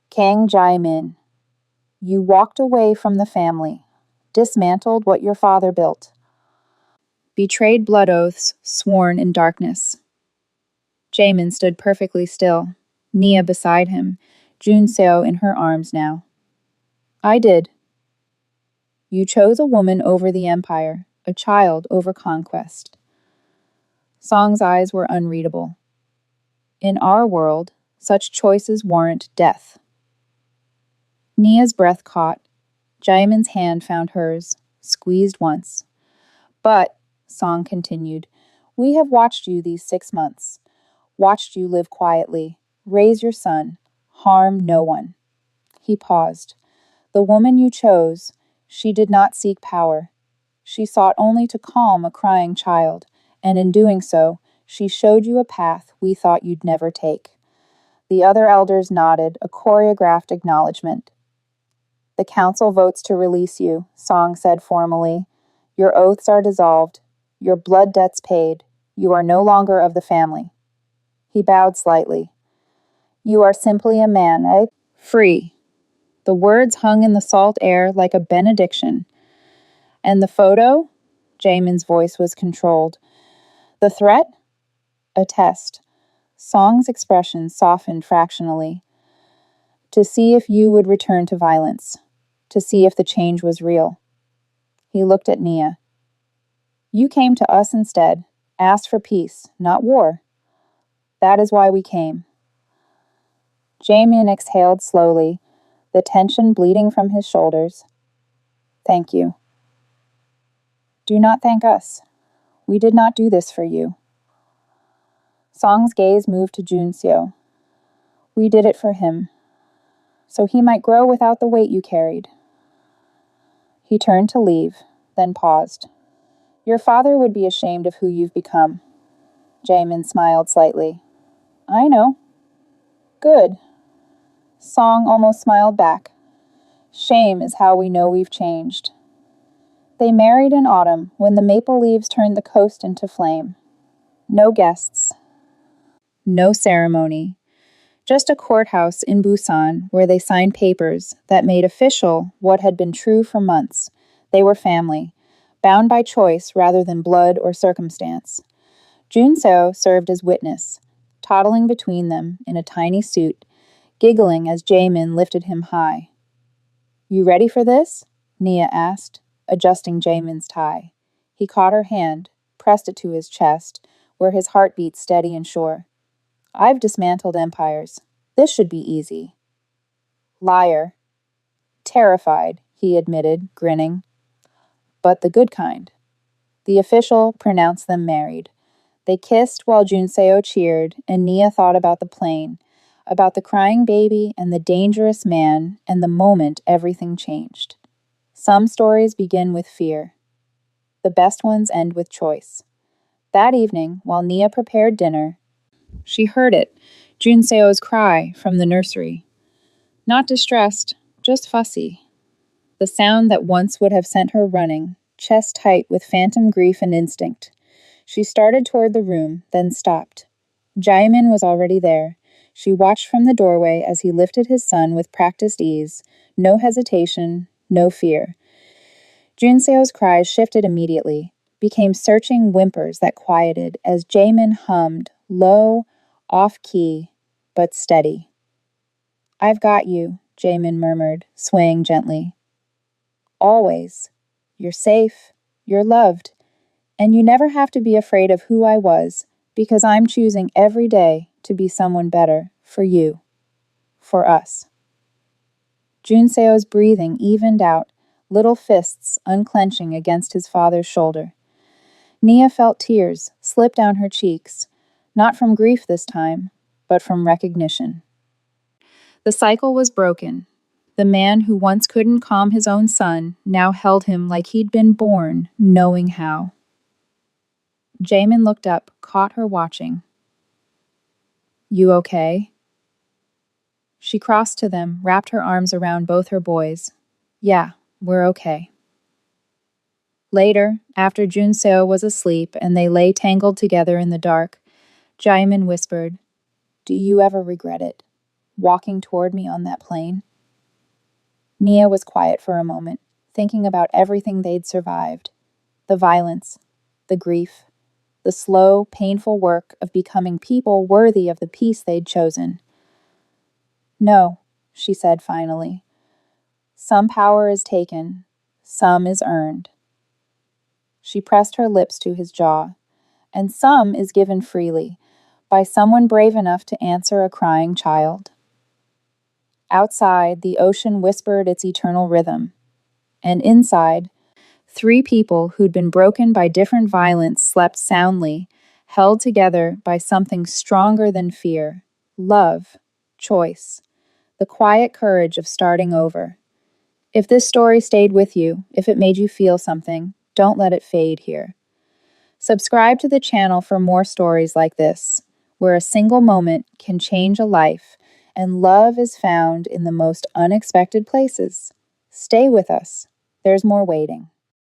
Kang Jae-min, you walked away from the family, dismantled what your father built. Betrayed blood oaths sworn in darkness. Jamin stood perfectly still, Nia beside him, Junseo in her arms now. I did. You chose a woman over the empire, a child over conquest. Song's eyes were unreadable. In our world, such choices warrant death. Nia's breath caught. Jaemin's hand found hers, squeezed once. But, Song continued, we have watched you these 6 months. Watched you live quietly, raise your son, harm no one. He paused. The woman you chose, she did not seek power. She sought only to calm a crying child, and in doing so, she showed you a path we thought you'd never take. The other elders nodded, a choreographed acknowledgement. The council votes to release you, Song said formally. Your oaths are dissolved, your blood debts paid. You are no longer of the family. He bowed slightly. You are simply a man, eh? Free. The words hung in the salt air like a benediction. And the photo? Jamin's voice was controlled. The threat? A test. Song's expression softened fractionally. To see if you would return to violence. To see if the change was real. He looked at Nia. You came to us instead, asked for peace, not war. That is why we came. Jamin exhaled slowly, the tension bleeding from his shoulders. Thank you. Do not thank us. We did not do this for you. Song's gaze moved to Junseo. We did it for him, so he might grow without the weight you carried. He turned to leave, then paused. Your father would be ashamed of who you've become. Jamin smiled slightly. I know. Good. Song almost smiled back. Shame is how we know we've changed. They married in autumn when the maple leaves turned the coast into flame. No guests. No ceremony. Just a courthouse in Busan where they signed papers that made official what had been true for months. They were family, bound by choice rather than blood or circumstance. Junseo served as witness, toddling between them in a tiny suit, giggling as Jamin lifted him high. You ready for this? Nia asked, adjusting Jamin's tie. He caught her hand, pressed it to his chest, where his heart beat steady and sure. I've dismantled empires. This should be easy. Liar. Terrified, he admitted, grinning. But the good kind. The official pronounced them married. They kissed while Junseo cheered, and Nia thought about the plane, about the crying baby and the dangerous man, and the moment everything changed. Some stories begin with fear. The best ones end with choice. That evening, while Nia prepared dinner, she heard it, Junseo's cry from the nursery. Not distressed, just fussy. The sound that once would have sent her running, chest tight with phantom grief and instinct. She started toward the room, then stopped. Jaemin was already there. She watched from the doorway as he lifted his son with practiced ease, no hesitation, no fear. Junseo's cries shifted immediately, became searching whimpers that quieted as Jaemin hummed, low, off-key, but steady. I've got you, Jaemin murmured, swaying gently. Always. You're safe. You're loved. And you never have to be afraid of who I was, because I'm choosing every day to be someone better for you, for us. Junseo's breathing evened out, little fists unclenching against his father's shoulder. Nia felt tears slip down her cheeks, not from grief this time, but from recognition. The cycle was broken. The man who once couldn't calm his own son now held him like he'd been born, knowing how. Jamin looked up, caught her watching. "You okay?" She crossed to them, wrapped her arms around both her boys. "Yeah, we're okay." Later, after Junseo was asleep and they lay tangled together in the dark, Jaemin whispered, "Do you ever regret it, walking toward me on that plane?" Nia was quiet for a moment, thinking about everything they'd survived. The violence, the grief, the slow, painful work of becoming people worthy of the peace they'd chosen. "No," she said finally. "Some power is taken, some is earned." She pressed her lips to his jaw. "And some is given freely, by someone brave enough to answer a crying child." Outside, the ocean whispered its eternal rhythm. And inside, 3 people who'd been broken by different violence slept soundly, held together by something stronger than fear: love, choice, the quiet courage of starting over. If this story stayed with you, if it made you feel something, don't let it fade here. Subscribe to the channel for more stories like this, where a single moment can change a life and love is found in the most unexpected places. Stay with us. There's more waiting.